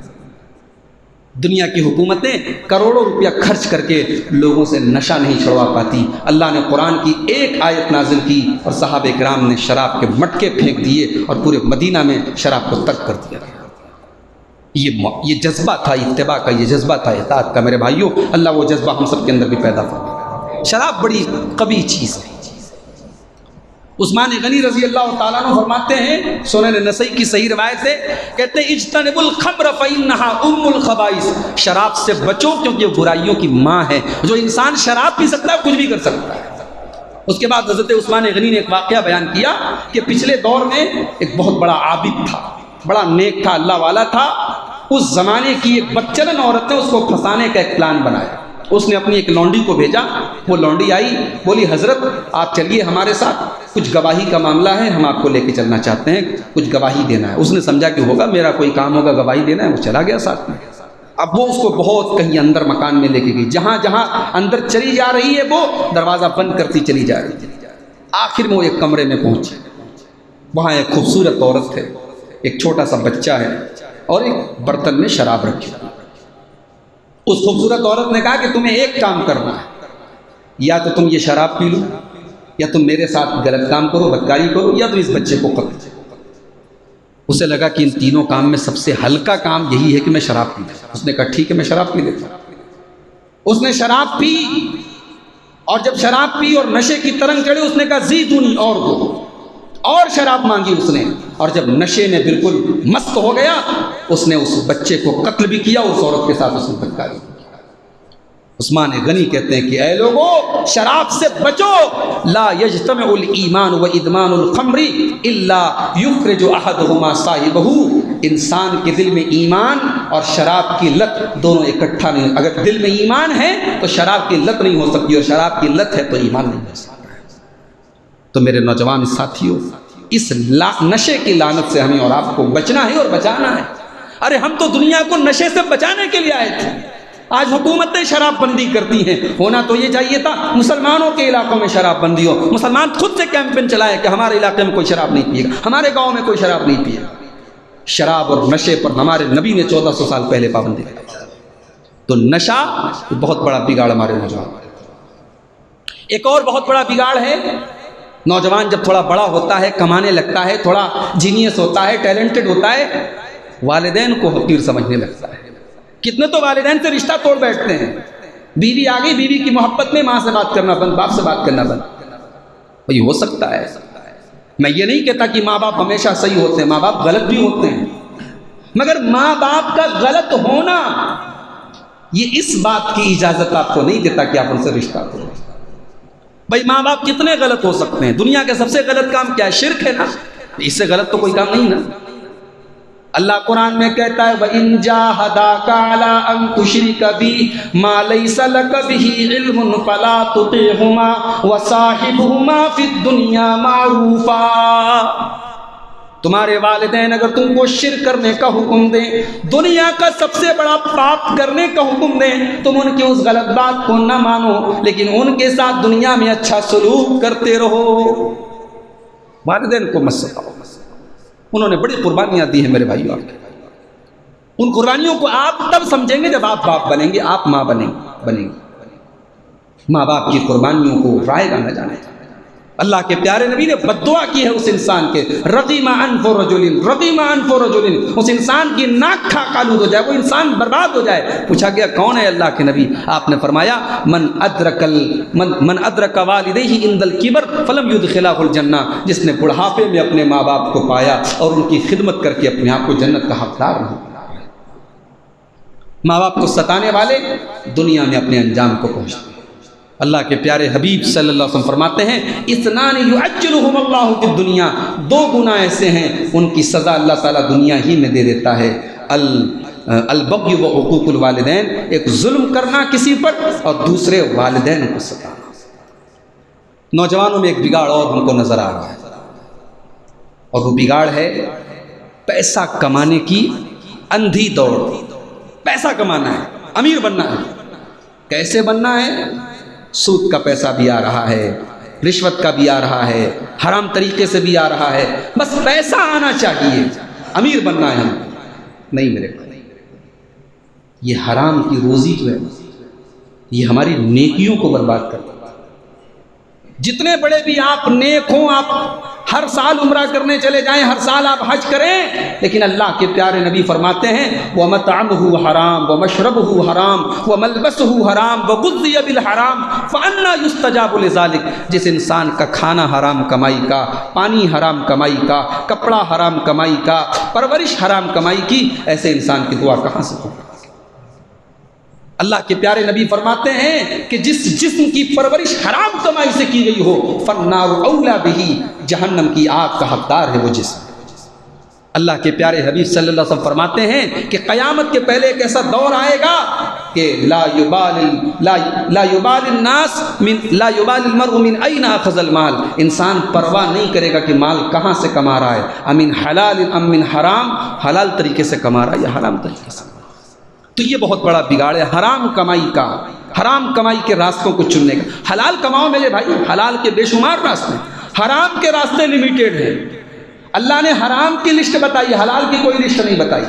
B: دنیا کی حکومتیں کروڑوں روپیہ خرچ کر کے لوگوں سے نشہ نہیں چھڑوا پاتی. اللہ نے قرآن کی ایک آیت نازل کی اور صحابہ کرام نے شراب کے مٹکے پھینک دیے اور پورے مدینہ میں شراب کو ترک کر دیا. یہ جذبہ تھا اتباع کا, یہ جذبہ تھا اطاعت کا. میرے بھائیوں, اللہ وہ جذبہ ہم سب کے اندر بھی پیدا فرمائے. شراب بڑی قبیح چیز ہے. عثمان غنی رضی اللہ تعالیٰ عنہ فرماتے ہیں, سنن نسائی کی صحیح روایت ہے, کہتے ہیں اجتنبوا الخمر فإنها ام الخبائث. شراب سے بچو کیونکہ یہ برائیوں کی ماں ہے. جو انسان شراب پی سکتا ہے کچھ بھی کر سکتا ہے. اس کے بعد حضرت عثمان غنی نے ایک واقعہ بیان کیا کہ پچھلے دور میں ایک بہت بڑا عابد تھا, بڑا نیک تھا, اللہ والا تھا. اس زمانے کی ایک بدچلن عورت نے اس کو پھنسانے کا ایک پلان بنایا. اس نے اپنی ایک لونڈی کو بھیجا. وہ لونڈی آئی, بولی حضرت آپ چلیے ہمارے ساتھ, کچھ گواہی کا معاملہ ہے, ہم آپ کو لے کے چلنا چاہتے ہیں, کچھ گواہی دینا ہے. اس نے سمجھا کہ ہوگا, میرا کوئی کام ہوگا, گواہی دینا ہے. وہ چلا گیا ساتھ میں. اب وہ اس کو بہت کہیں اندر مکان میں لے کے گئی. جہاں جہاں اندر چلی جا رہی ہے وہ دروازہ بند کرتی چلی جا رہی ہے. آخر میں وہ ایک کمرے میں پہنچی. وہاں ایک خوبصورت عورت ہے, ایک چھوٹا سا بچہ ہے اور ایک برتن میں شراب رکھی. اس خوبصورت عورت نے کہا کہ تمہیں ایک کام کرنا ہے, یا تو تم یہ شراب پی لو, یا تم میرے ساتھ غلط کام کرو, بدکاری کرو, یا تو اس بچے کو قتل. اسے لگا کہ ان تینوں کام میں سب سے ہلکا کام یہی ہے کہ میں شراب پی لوں. اس نے کہا ٹھیک ہے میں شراب پی لیتا ہوں. اس نے شراب پی, اور جب شراب پی اور نشے کی ترنگ چڑھی, اس نے کہا زیدونی, اور دو, اور شراب مانگی اس نے. اور جب نشے میں بالکل مست ہو گیا, اس نے اس بچے کو قتل بھی کیا, اس عورت کے ساتھ اس نے بدکاری کی. عثمان غنی کہتے ہیں کہ اے لوگو شراب سے بچو. لا یجتمع الایمان و ادمان الخمر الا یخرج احدهما صاحبہ. انسان کے دل میں ایمان اور شراب کی لت دونوں اکٹھا نہیں. اگر دل میں ایمان ہے تو شراب کی لت نہیں ہو سکتی, اور شراب کی لت ہے تو ایمان نہیں ہو سکتا. تو میرے نوجوان ساتھیوں, اس نشے کی لعنت سے ہمیں اور آپ کو بچنا ہے اور بچانا ہے. ارے ہم تو دنیا کو نشے سے بچانے کے لیے آئے تھے. آج حکومتیں شراب بندی کرتی ہیں. ہونا تو یہ چاہیے تھا مسلمانوں کے علاقوں میں شراب بندی ہو. مسلمان خود سے کیمپین چلائے کہ ہمارے علاقے میں کوئی شراب نہیں پیے گا, ہمارے گاؤں میں کوئی شراب نہیں پیے گا. شراب اور نشے پر ہمارے نبی نے 1400 سال پہلے پابندی کی. تو نشہ بہت بڑا بگاڑ ہمارے نوجوان. ایک اور بہت بڑا بگاڑ ہے, نوجوان جب تھوڑا بڑا ہوتا ہے, کمانے لگتا ہے, تھوڑا جینیس ہوتا ہے, ٹیلنٹڈ ہوتا ہے, والدین کو حقیر سمجھنے لگتا ہے. کتنے تو والدین سے رشتہ توڑ بیٹھتے ہیں. بیوی آ گئی، بیوی کی محبت میں ماں سے بات کرنا بند، باپ سے بات کرنا بند. بھائی ہو سکتا ہے. میں یہ نہیں کہتا کہ ماں باپ ہمیشہ صحیح ہوتے ہیں، ماں باپ غلط بھی ہوتے ہیں، مگر ماں باپ کا غلط ہونا یہ اس بات کی اجازت آپ کو نہیں دیتا کہ آپ ان سے رشتہ توڑیں. بھائی ماں باپ کتنے غلط ہو سکتے ہیں؟ دنیا کے سب سے غلط کام کیا ہے؟ شرک ہے نا. اس سے غلط تو کوئی کام نہیں نا. اللہ قرآن میں کہتا ہے وَإِن جَاهَدَاكَ عَلَىٰ أَن تُشْرِكَ بِي مَا لَيْسَ لَكَ بِهِ عِلْمٌ فَلَا تُطِعْهُمَا وَصَاحِبْهُمَا فِي الدُّنْيَا مَعْرُوفًا. تمہارے والدین اگر تم کو شرک کرنے کا حکم دیں، دنیا کا سب سے بڑا پاپ کرنے کا حکم دیں، تم ان کی اس غلط بات کو نہ مانو، لیکن ان کے ساتھ دنیا میں اچھا سلوک کرتے رہو. والدین کو مت ستاؤ. انہوں نے بڑی قربانیاں دی ہیں میرے بھائیو. ان قربانیوں کو آپ تب سمجھیں گے جب آپ باپ بنیں گے، آپ ماں بنیں گے. ماں باپ کی قربانیوں کو رائے گا نہ جانے. اللہ کے پیارے نبی نے بددعا کی ہے اس انسان کے، رغم انف رجل، اس انسان کی ناک کھا آلود ہو جائے، وہ انسان برباد ہو جائے. پوچھا گیا کون ہے اللہ کے نبی؟ آپ نے فرمایا من ادرک والدیہ عند الکبر فلم یدخلہ الجنہ، جس نے بڑھاپے میں اپنے ماں باپ کو پایا اور ان کی خدمت کر کے اپنے آپ کو جنت کا حقدار نہیں. ماں باپ کو ستانے والے دنیا میں اپنے انجام کو پہنچتے. اللہ کے پیارے حبیب صلی اللہ علیہ وسلم فرماتے ہیں اثنان یعجلہم اللہ فی الدنیا، دو گناہ ایسے ہیں ان کی سزا اللہ تعالیٰ دنیا ہی میں دے دیتا ہے. البغی و حقوق الوالدین، ایک ظلم کرنا کسی پر اور دوسرے والدین کو ستانا. نوجوانوں میں ایک بگاڑ اور ہم کو نظر آ رہا ہے، اور وہ بگاڑ ہے پیسہ کمانے کی اندھی دوڑ. پیسہ کمانا ہے، امیر بننا ہے. کیسے بننا ہے؟ سود کا پیسہ بھی آ رہا ہے، رشوت کا بھی آ رہا ہے، حرام طریقے سے بھی آ رہا ہے. بس پیسہ آنا چاہیے، امیر بننا ہے. ہم نہیں میرے بھائی، یہ حرام کی روزی جو ہے یہ ہماری نیکیوں کو برباد کرتا ہے. جتنے بڑے بھی آپ نیک ہوں، آپ ہر سال عمرہ کرنے چلے جائیں، ہر سال آپ حج کریں، لیکن اللہ کے پیارے نبی فرماتے ہیں وَمَطْعَمُهُ حَرَامٌ وَمَشْرَبُهُ حَرَامٌ وَمَلْبَسُهُ حَرَامٌ وَغُذِّيَ بِالْحَرَامِ فَأَنَّىٰ يُسْتَجَابُ لِذَٰلِكَ. جس انسان کا کھانا حرام کمائی کا، پانی حرام کمائی کا، کپڑا حرام کمائی کا، پرورش حرام کمائی کی، ایسے انسان کی دعا کہاں سے ہوگی؟ اللہ کے پیارے نبی فرماتے ہیں کہ جس جسم کی پرورش حرام کمائی سے کی گئی ہو فالنار اولا بہ، جہنم کی آگ کا حقدار ہے وہ جسم. اللہ کے پیارے حبیب صلی اللہ علیہ وسلم فرماتے ہیں کہ قیامت کے پہلے ایک ایسا دور آئے گا کہ لا یبال المرء من این اخذ المال، انسان پرواہ نہیں کرے گا کہ مال کہاں سے کما رہا ہے، امن حلال ام من حرام، حلال طریقے سے کما رہا ہے یا حرام طریقے سے. تو یہ بہت بڑا بگاڑ ہے حرام کمائی کا، حرام کمائی کے راستوں کو چننے کا. حلال کماؤ میرے بھائی، حلال کے بے شمار راستے، حرام کے راستے لمیٹیڈ ہیں. اللہ نے حرام کی لسٹ بتائی، حلال کی کوئی لسٹ نہیں بتائی.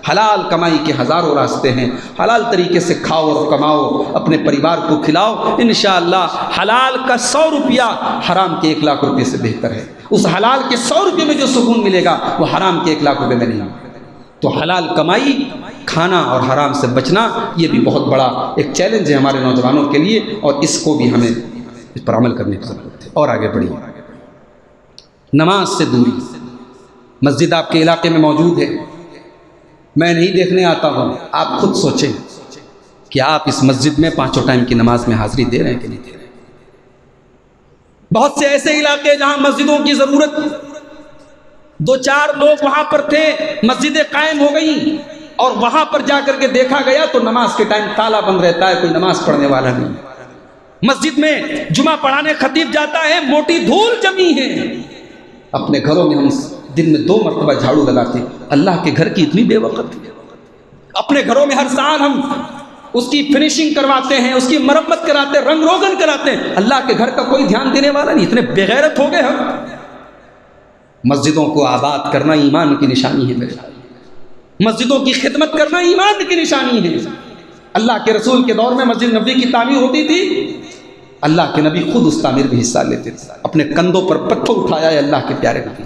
B: حلال کمائی کے ہزاروں راستے ہیں. حلال طریقے سے کھاؤ اور کماؤ، اپنے پریوار کو کھلاؤ، انشاءاللہ حلال کا 100 روپیہ حرام کے 1 لاکھ روپے سے بہتر ہے. اس حلال کے 100 روپے میں جو سکون ملے گا وہ حرام کے 1 لاکھ روپے میں نہیں. تو حلال کمائی، کھانا اور حرام سے بچنا، یہ بھی بہت بڑا ایک چیلنج ہے ہمارے نوجوانوں کے لیے، اور اس کو بھی ہمیں اس پر عمل کرنے کی ضرورت ہے. اور آگے بڑھیے. نماز سے دوری. مسجد آپ کے علاقے میں موجود ہے، میں نہیں دیکھنے آتا ہوں، آپ خود سوچیں کہ آپ اس مسجد میں 5 ٹائم کی نماز میں حاضری دے رہے ہیں کہ نہیں دے رہے ہیں. بہت سے ایسے علاقے جہاں مسجدوں کی ضرورت، 2-4 لوگ وہاں پر تھے، مسجدیں قائم ہو گئیں، اور وہاں پر جا کر کے دیکھا گیا تو نماز کے ٹائم تالا بند رہتا ہے، کوئی نماز پڑھنے والا نہیں. مسجد میں جمعہ پڑھانے خطیب جاتا ہے، موٹی دھول جمی ہے. اپنے گھروں میں ہم دن میں 2 مرتبہ جھاڑو لگاتے ہیں. اللہ کے گھر کی اتنی بے وقت. اپنے گھروں میں ہر سال ہم اس کی فنیشنگ کرواتے ہیں، اس کی مرمت کراتے ہیں، رنگ روگن کراتے ہیں. اللہ کے گھر کا کوئی دھیان دینے والا نہیں. اتنے بے غیرت ہو گئے ہم. مسجدوں کو آباد کرنا ایمان کی نشانی ہے میرے بھائی. مسجدوں کی خدمت کرنا ایمان کی نشانی ہے. اللہ کے رسول کے دور میں مسجد نبوی کی تعمیر ہوتی تھی، اللہ کے نبی خود اس تعمیر میں حصہ لیتے تھے. اپنے کندھوں پر پتھر اٹھایا ہے اللہ کے پیارے نبی،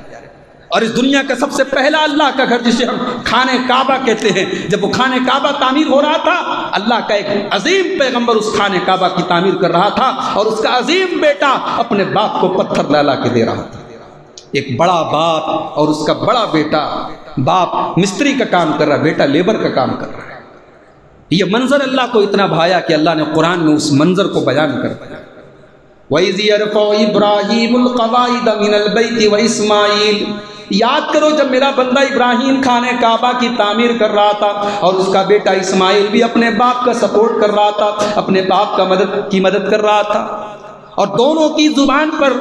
B: اور اس دنیا کا سب سے پہلا اللہ کا گھر جسے ہم خانہ کعبہ کہتے ہیں، جب وہ خانہ کعبہ تعمیر ہو رہا تھا، اللہ کا ایک عظیم پیغمبر اس خانہ کعبہ کی تعمیر کر رہا تھا، اور اس کا عظیم بیٹا اپنے باپ کو پتھر لا لا کے دے رہا تھا۔ ایک بڑا باپ اور اس کا بڑا بیٹا، باپ مستری کا کام کر رہا ہے، بیٹا لیبر کا کام کر رہا ہے۔ یہ منظر اللہ کو اتنا بھایا کہ اللہ نے قرآن میں اس منظر کو بیان کر دیا۔ وَإِذْ يَرْفَعُ إِبْرَاهِيمُ الْقَوَاعِدَ مِنَ الْبَيْتِ وَإِسْمَاعِيلُ، یاد کرو جب میرا بندہ ابراہیم خانہ کعبہ کی تعمیر کر رہا تھا اور اس کا بیٹا اسماعیل بھی اپنے باپ کا سپورٹ کر رہا تھا، اپنے باپ کی مدد کر رہا تھا، اور دونوں کی زبان پر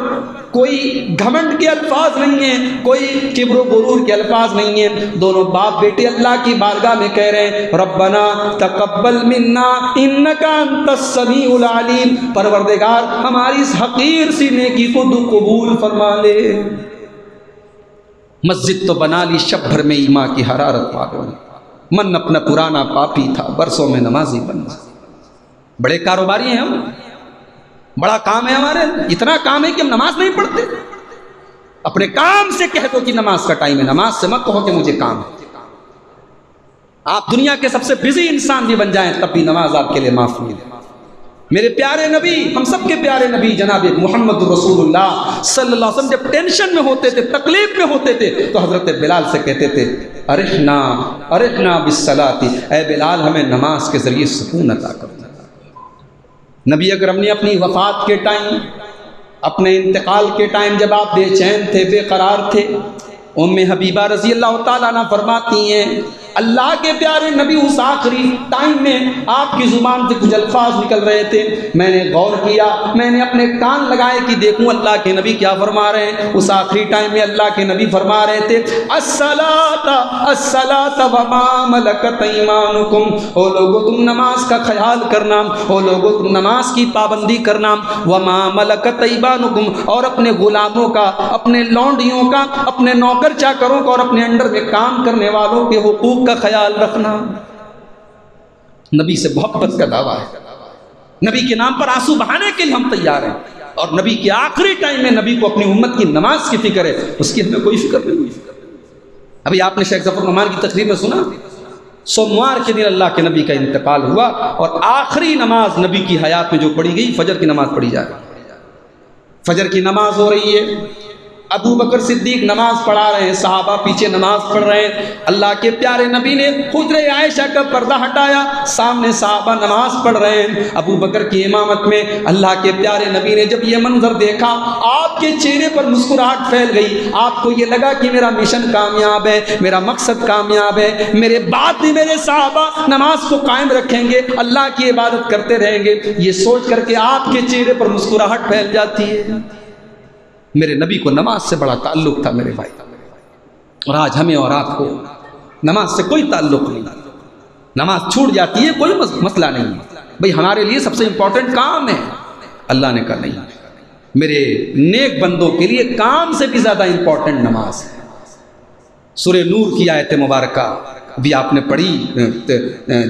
B: کوئی گھمنڈ کے الفاظ نہیں ہیں، کوئی کبر و غرور کے الفاظ نہیں ہیں۔ دونوں باپ بیٹے اللہ کی بارگاہ میں کہہ رہے ہیں ربنا تقبل منا انک انت السمیع العلیم، پروردگار ہماری اس حقیر سی نیکی کو تو قبول فرما لے۔ مسجد تو بنا لی شب بھر میں ایمان کی حرارت والوں نے، من اپنا پرانا پاپی تھا برسوں میں نمازی بن۔ بڑے کاروباری ہیں ہم، بڑا کام ہے ہمارے، اتنا کام ہے کہ ہم نماز نہیں پڑھتے۔ اپنے کام سے کہہ دو کہ نماز کا ٹائم ہے، نماز سے مت کہو کہ مجھے کام ہے۔ آپ دنیا کے سب سے بزی انسان بھی بن جائیں تب بھی نماز آپ کے لیے معاف نہیں ہے۔ میرے پیارے نبی، ہم سب کے پیارے نبی جناب محمد رسول اللہ صلی اللہ علیہ وسلم جب ٹینشن میں ہوتے تھے، تکلیف میں ہوتے تھے، تو حضرت بلال سے کہتے تھے ارحنا بالصلاۃ، اے بلال ہمیں نماز کے ذریعے سکون عطا کر۔ نبی اکرم نے اپنی وفات کے ٹائم، اپنے انتقال کے ٹائم جب آپ بے چین تھے، بے قرار تھے، ام حبیبہ رضی اللہ تعالیٰ عنہ فرماتی ہیں اللہ کے پیارے نبی اس آخری ٹائم میں آپ کی زبان سے کچھ الفاظ نکل رہے تھے، میں نے غور کیا، میں نے اپنے کان لگائے کہ دیکھوں اللہ کے نبی کیا فرما رہے ہیں۔ اس آخری ٹائم میں اللہ کے نبی فرما رہے تھے الصلاۃ وما ملکت ایمانکم، او لوگو تم نماز کا خیال کرنا، او لوگو تم نماز کی پابندی کرنا، وما ملکت ایمانکم، اور اپنے غلاموں کا، اپنے لونڈیوں کا، اپنے نوکر چاکروں کا اور اپنے انڈر میں کام کرنے والوں کے حقوق کا خیال رکھنا۔ نبی سے محبت کا دعویٰ ہے، نبی کے نام پر آنسو بہانے کے لیے ہم تیار ہیں، اور نبی کے آخری ٹائم میں نبی کو اپنی امت کی نماز کی فکر ہے، اس کی ہمیں کوئی فکر نہیں۔ ابھی آپ نے شیخ ظفر الرحمان کی تقریر میں سنا، سوموار کے دن اللہ کے نبی کا انتقال ہوا، اور آخری نماز نبی کی حیات میں جو پڑھی گئی فجر کی نماز پڑھی جائے۔ فجر کی نماز ہو رہی ہے، ابو بکر صدیق نماز پڑھا رہے ہیں، صحابہ پیچھے نماز پڑھ رہے ہیں۔ اللہ کے پیارے نبی نے حجرہ عائشہ کا پردہ ہٹایا، سامنے صحابہ نماز پڑھ رہے ہیں ابو بکر کی امامت میں۔ اللہ کے پیارے نبی نے جب یہ منظر دیکھا، آپ کے چہرے پر مسکراہٹ پھیل گئی، آپ کو یہ لگا کہ میرا مشن کامیاب ہے، میرا مقصد کامیاب ہے، میرے بعد بھی میرے صحابہ نماز کو قائم رکھیں گے، اللہ کی عبادت کرتے رہیں گے۔ یہ سوچ کر کے آپ کے چہرے پر مسکراہٹ پھیل جاتی ہے۔ میرے نبی کو نماز سے بڑا تعلق تھا میرے بھائی، اور آج ہمیں اور آپ کو نماز سے کوئی تعلق نہیں۔ نماز چھوٹ جاتی ہے کوئی مسئلہ نہیں، بھئی ہمارے لیے سب سے امپورٹنٹ کام ہے۔ اللہ نے کہا نہیں، میرے نیک بندوں کے لیے کام سے بھی زیادہ امپورٹنٹ نماز ہے۔ سورہ نور کی آیت مبارکہ ابھی آپ نے پڑھی،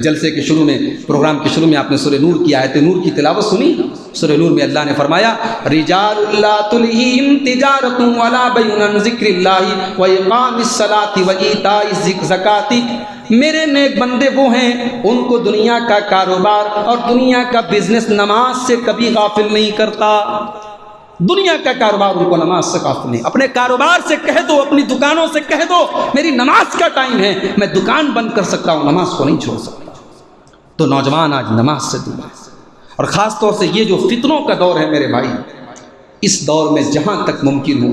B: جلسے کے شروع میں، پروگرام کے شروع میں آپ نے سورہ نور کی آیت نور کی تلاوت سنی۔ سورہ نور میں اللہ نے فرمایا رجال لا تلہیہم تجارۃ ولا بیع عن ذکر اللہ واقام الصلاۃ وایتاء الزکوٰۃ، میرے نیک بندے وہ ہیں ان کو دنیا کا کاروبار اور دنیا کا بزنس نماز سے کبھی غافل نہیں کرتا۔ دنیا کا کاروبار ان کو نماز سے غافل نہیں۔ اپنے کاروبار سے کہہ دو، اپنی دکانوں سے کہہ دو میری نماز کا ٹائم ہے، میں دکان بند کر سکتا ہوں، نماز کو نہیں چھوڑ سکتا۔ تو نوجوان آج نماز سے دور ہے، اور خاص طور سے یہ جو فتنوں کا دور ہے میرے بھائی، اس دور میں جہاں تک ممکن ہو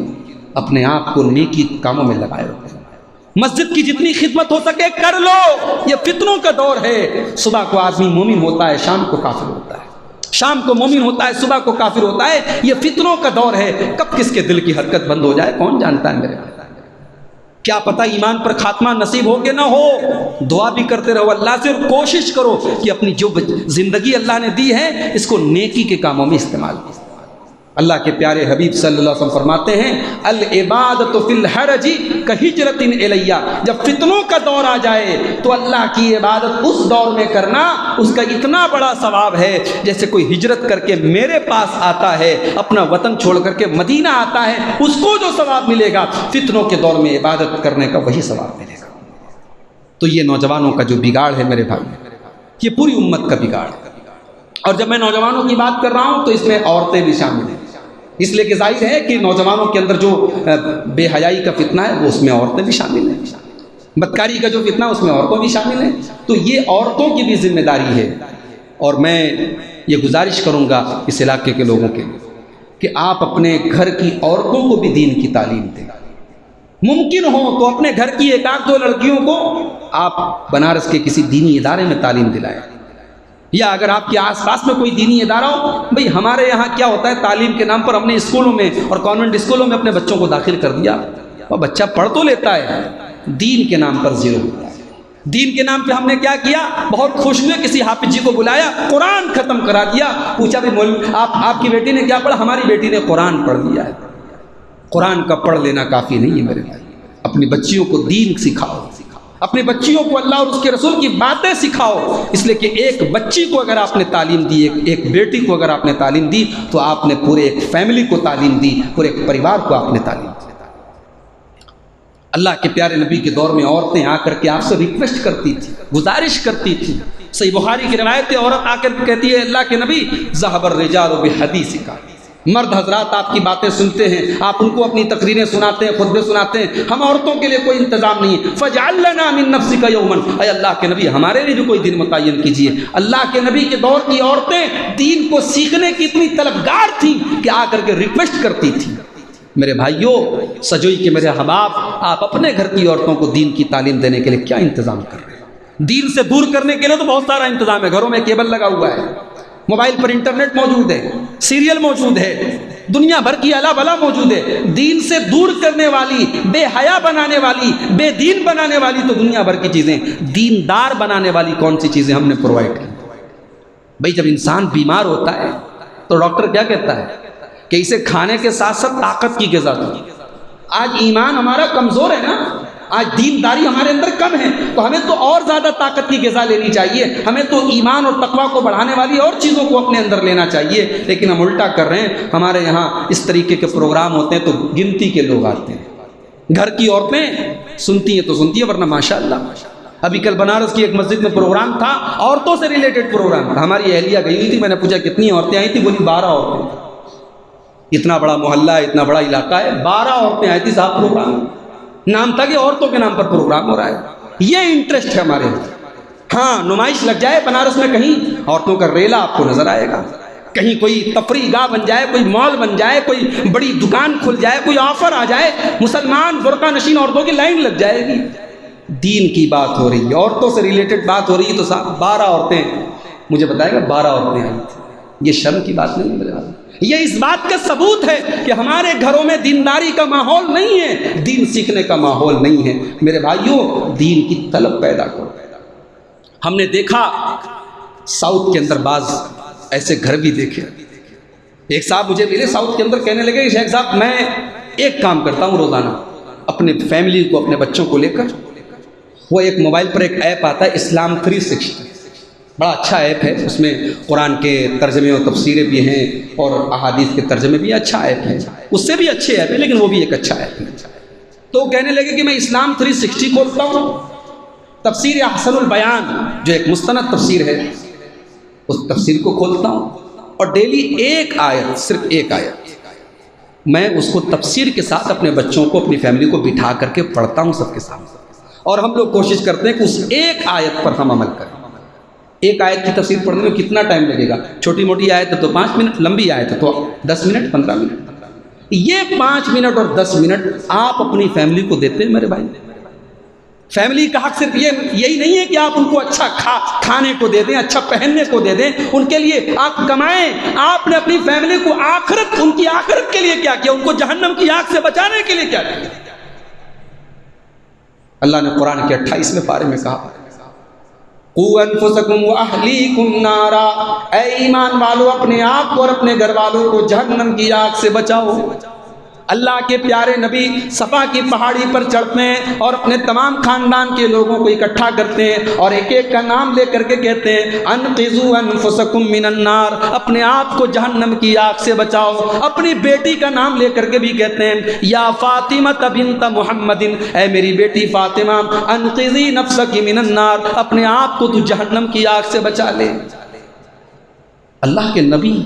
B: اپنے آپ کو نیکی کاموں میں لگائے رکھو۔ مسجد کی جتنی خدمت ہو سکے کر لو، یہ فتنوں کا دور ہے۔ صبح کو آدمی مومن ہوتا ہے، شام کو کافر ہوتا ہے، شام کو مومن ہوتا ہے، صبح کو کافر ہوتا ہے۔ یہ فتنوں کا دور ہے، کب کس کے دل کی حرکت بند ہو جائے کون جانتا ہے میرے بھائی۔ کیا پتہ ایمان پر خاتمہ نصیب ہو کہ نہ ہو۔ دعا بھی کرتے رہو اللہ سے، اور کوشش کرو کہ اپنی جو زندگی اللہ نے دی ہے اس کو نیکی کے کاموں میں استعمال کرو۔ اللہ کے پیارے حبیب صلی اللہ علیہ وسلم فرماتے ہیں العبادۃ فی الحرج کہجرۃ الیہ، جب فتنوں کا دور آ جائے تو اللہ کی عبادت اس دور میں کرنا اس کا اتنا بڑا ثواب ہے جیسے کوئی ہجرت کر کے میرے پاس آتا ہے، اپنا وطن چھوڑ کر کے مدینہ آتا ہے، اس کو جو ثواب ملے گا فتنوں کے دور میں عبادت کرنے کا وہی ثواب ملے گا۔ تو یہ نوجوانوں کا جو بگاڑ ہے میرے بھائی، یہ پوری امت کا بگاڑ ہے۔ اور جب میں نوجوانوں کی بات کر رہا ہوں تو اس میں عورتیں بھی شامل ہیں، اس لیے کہ ظاہر ہے کہ نوجوانوں کے اندر جو بے حیائی کا فتنہ ہے وہ اس میں عورتیں بھی شامل ہیں، بدکاری کا جو فتنہ ہے اس میں عورتوں بھی شامل ہیں۔ تو یہ عورتوں کی بھی ذمہ داری ہے، اور میں یہ گزارش کروں گا اس علاقے کے لوگوں کے کہ آپ اپنے گھر کی عورتوں کو بھی دین کی تعلیم دیں، ممکن ہو تو اپنے گھر کی ایک آدھ دو لڑکیوں کو آپ بنارس کے کسی دینی ادارے میں تعلیم دلائیں، یا اگر آپ کے آس پاس میں کوئی دینی ادارہ ہو۔ بھئی ہمارے یہاں کیا ہوتا ہے، تعلیم کے نام پر ہم نے اسکولوں میں اور کانوینٹ اسکولوں میں اپنے بچوں کو داخل کر دیا، اور بچہ پڑھ تو لیتا ہے، دین کے نام پر زیرو ہوتا ہے۔ دین کے نام پہ ہم نے کیا کیا، بہت خوش ہوئے کسی حافظ جی کو بلایا، قرآن ختم کرا دیا، پوچھا بھی آپ کی بیٹی نے کیا پڑھا، ہماری بیٹی نے قرآن پڑھ لیا ہے۔ قرآن کا پڑھ لینا کافی نہیں ہے میرے بھائی، اپنی بچیوں کو دین سکھاؤ، اپنی بچیوں کو اللہ اور اس کے رسول کی باتیں سکھاؤ، اس لیے کہ ایک بچی کو اگر آپ نے تعلیم دی، ایک بیٹی کو اگر آپ نے تعلیم دی تو آپ نے پورے ایک فیملی کو تعلیم دی، پورے ایک پریوار کو آپ نے تعلیم دی۔ اللہ کے پیارے نبی کے دور میں عورتیں آ کر کے آپ سے ریکویسٹ کرتی تھی، گزارش کرتی تھی۔ صحیح بخاری کی روایت ہے، عورت آ کر کہتی ہے اللہ کے نبی ذهب الرجال بحدیثک، مرد حضرات آپ کی باتیں سنتے ہیں، آپ ان کو اپنی تقریریں سناتے ہیں، خطبے سناتے ہیں، ہم عورتوں کے لیے کوئی انتظام نہیں ہے، فاجعل لنا من نفسک یوما، اے اللہ کے نبی ہمارے لیے بھی کوئی دن متعین کیجیے۔ اللہ کے نبی کے دور کی عورتیں دین کو سیکھنے کی اتنی طلبگار تھیں کہ آ کر کے ریکویسٹ کرتی تھیں۔ میرے بھائیوں، سجوئی کے میرے احباب، آپ اپنے گھر کی عورتوں کو دین کی تعلیم دینے کے لیے کیا انتظام کر رہے ہیں؟ دین سے دور کرنے کے لیے تو بہت سارا انتظام ہے، گھروں میں کیبل لگا ہوا ہے، موبائل پر انٹرنیٹ موجود ہے، سیریل موجود ہے، دنیا بھر کی الا بلا موجود ہے۔ دین سے دور کرنے والی، بے حیا بنانے والی، بے دین بنانے والی تو دنیا بھر کی چیزیں، دیندار بنانے والی کون سی چیزیں ہم نے پرووائڈ کی؟ بھئی جب انسان بیمار ہوتا ہے تو ڈاکٹر کیا کہتا ہے کہ اسے کھانے کے ساتھ ساتھ طاقت کی غذا دو۔ آج ایمان ہمارا کمزور ہے نا، آج دینداری ہمارے اندر کم ہے، تو ہمیں تو اور زیادہ طاقت کی غذا لینی چاہیے، ہمیں تو ایمان اور تقویٰ کو بڑھانے والی اور چیزوں کو اپنے اندر لینا چاہیے، لیکن ہم الٹا کر رہے ہیں۔ ہمارے یہاں اس طریقے کے پروگرام ہوتے ہیں تو گنتی کے لوگ آتے ہیں، گھر کی عورتیں سنتی ہیں تو سنتی ہیں، ورنہ ماشاءاللہ۔ ابھی کل بنارس کی ایک مسجد میں پروگرام تھا، عورتوں سے ریلیٹڈ پروگرام تھا، ہماری اہلیہ گئی ہوئی تھی، میں نے پوچھا کتنی عورتیں آئی تھیں، بولی 12 عورتیں۔ اتنا بڑا محلہ ہے، اتنا بڑا علاقہ ہے، 12 عورتیں آئی تھی صاحب، پروگرام نام تھا کہ عورتوں کے نام پر پروگرام ہو رہا ہے۔ یہ انٹرسٹ ہے ہمارے اندر۔ ہاں نمائش لگ جائے بنارس میں، کہیں عورتوں کا ریلا آپ کو نظر آئے گا، کہیں کوئی تفریح گاہ بن جائے، کوئی مال بن جائے، کوئی بڑی دکان کھل جائے، کوئی آفر آ جائے، مسلمان برقع نشین عورتوں کی لائن لگ جائے گی۔ دین کی بات ہو رہی ہے، عورتوں سے ریلیٹڈ بات ہو رہی ہے، تو صاحب 12 عورتیں، مجھے بتائے گا 12 عورتیں آئی تھیں۔ یہ شرم کی بات نہیں ہے، یہ اس بات کا ثبوت ہے کہ ہمارے گھروں میں دینداری کا ماحول نہیں ہے، دین سیکھنے کا ماحول نہیں ہے۔ میرے بھائیوں، دین کی طلب پیدا کرو۔ ہم نے دیکھا ساؤتھ کے اندر بعض ایسے گھر بھی دیکھے۔ ایک صاحب مجھے ملے ساؤتھ کے اندر، کہنے لگے شیخ صاحب میں ایک کام کرتا ہوں روزانہ، اپنے فیملی کو، اپنے بچوں کو لے کر، وہ ایک موبائل پر ایک ایپ آتا ہے اسلام 360، بڑا اچھا ایپ ہے، اس میں قرآن کے ترجمے اور تفسیریں بھی ہیں اور احادیث کے ترجمے بھی، اچھا ایپ ہے، اس سے بھی اچھے ایپ ہے لیکن وہ بھی ایک اچھا ایپ ہے۔ تو کہنے لگے کہ میں اسلام 360 کھولتا ہوں، تفسیر احسن البیان جو ایک مستند تفسیر ہے، اس تفسیر کو کھولتا ہوں اور ڈیلی ایک آیت، صرف ایک آیت میں اس کو تفسیر کے ساتھ اپنے بچوں کو، اپنی فیملی کو بٹھا کر کے پڑھتا ہوں سب کے سامنے، اور ہم لوگ کوشش کرتے ہیں کہ اس ایک آیت پر ہم عمل کریں۔ ایک آیت کی تفسیر پڑھنے میں کتنا ٹائم لگے گا؟ چھوٹی موٹی آیت ہے تو 5 منٹ، لمبی آیت ہے تو 10 منٹ 15 منٹ، یہ 5 منٹ اور 10 منٹ آپ اپنی فیملی کو دیتے ہیں میرے بھائی۔ فیملی کا حق صرف یہی نہیں ہے کہ آپ ان کو اچھا کھانے کو دے دیں، اچھا پہننے کو دے دیں، ان کے لیے آپ کمائیں۔ آپ نے اپنی فیملی کو آخرت، ان کی آخرت کے لیے کیا کیا؟ ان کو جہنم کی آگ سے بچانے کے لیے کیا کیا؟ اللہ نے قرآن کے 28ویں پارے میں کہا قُوا أَنفُسَكُمْ وَأَهْلِيكُمْ نَارًا، اے ایمان والو اپنے آپ کو اور اپنے گھر والوں کو جہنم کی آگ سے بچاؤ۔ اللہ کے پیارے نبی صفا کی پہاڑی پر چڑھتے ہیں اور اپنے تمام خاندان کے لوگوں کو اکٹھا کرتے ہیں اور ایک ایک کا نام لے کر کے کہتے ہیں انقذوا انفسکم من النار، اپنے آپ کو جہنم کی آگ سے بچاؤ۔ اپنی بیٹی کا نام لے کر کے بھی کہتے ہیں یا فاطمہ بنت محمد، اے میری بیٹی فاطمہ انقذی نفسک من النار، اپنے آپ کو تو جہنم کی آگ سے بچا لے۔ اللہ کے نبی،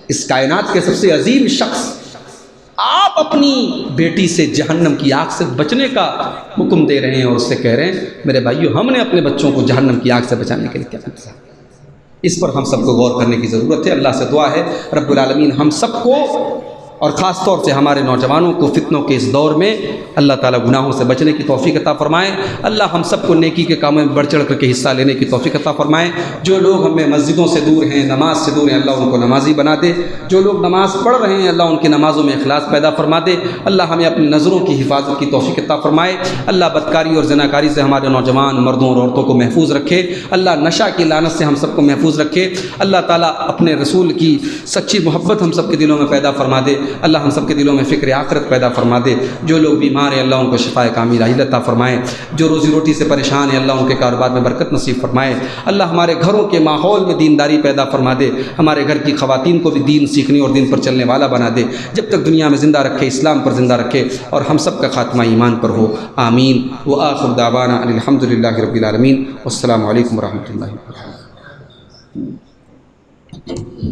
B: اس کائنات کے سب سے عظیم شخص، آپ اپنی بیٹی سے جہنم کی آگ سے بچنے کا حکم دے رہے ہیں اور اس سے کہہ رہے ہیں میرے بھائیو ہم نے اپنے بچوں کو جہنم کی آگ سے بچانے کے لیے کیا کیا؟ اس پر ہم سب کو غور کرنے کی ضرورت ہے۔ اللہ سے دعا ہے رب العالمین ہم سب کو اور خاص طور سے ہمارے نوجوانوں کو فتنوں کے اس دور میں اللہ تعالیٰ گناہوں سے بچنے کی توفیق عطا فرمائے۔ اللہ ہم سب کو نیکی کے کاموں میں بڑھ چڑھ کر کے حصہ لینے کی توفیق عطا فرمائے۔ جو لوگ ہمیں مسجدوں سے دور ہیں، نماز سے دور ہیں، اللہ ان کو نمازی بنا دے۔ جو لوگ نماز پڑھ رہے ہیں اللہ ان کی نمازوں میں اخلاص پیدا فرما دے۔ اللہ ہمیں اپنی نظروں کی حفاظت کی توفیق عطا فرمائے۔ اللہ بدکاری اور زناکاری سے ہمارے نوجوان مردوں اور عورتوں کو محفوظ رکھے۔ اللہ نشہ کی لعنت سے ہم سب کو محفوظ رکھے۔ اللہ تعالیٰ اپنے رسول کی سچی محبت ہم سب کے دلوں میں پیدا فرما دے۔ اللہ ہم سب کے دلوں میں فکر آخرت پیدا فرما دے۔ جو لوگ بیمار ہیں اللہ ان کو شفائے کامل عاجل عطا فرمائے۔ جو روزی روٹی سے پریشان ہیں اللہ ان کے کاروبار میں برکت نصیب فرمائے۔ اللہ ہمارے گھروں کے ماحول میں دینداری پیدا فرما دے۔ ہمارے گھر کی خواتین کو بھی دین سیکھنے اور دین پر چلنے والا بنا دے۔ جب تک دنیا میں زندہ رکھے اسلام پر زندہ رکھے اور ہم سب کا خاتمہ ایمان پر ہو، آمین۔ وآخر دعوانا ان الحمد للہ رب العالمین۔ والسلام علیکم ورحمۃ اللہ وبرکاتہ۔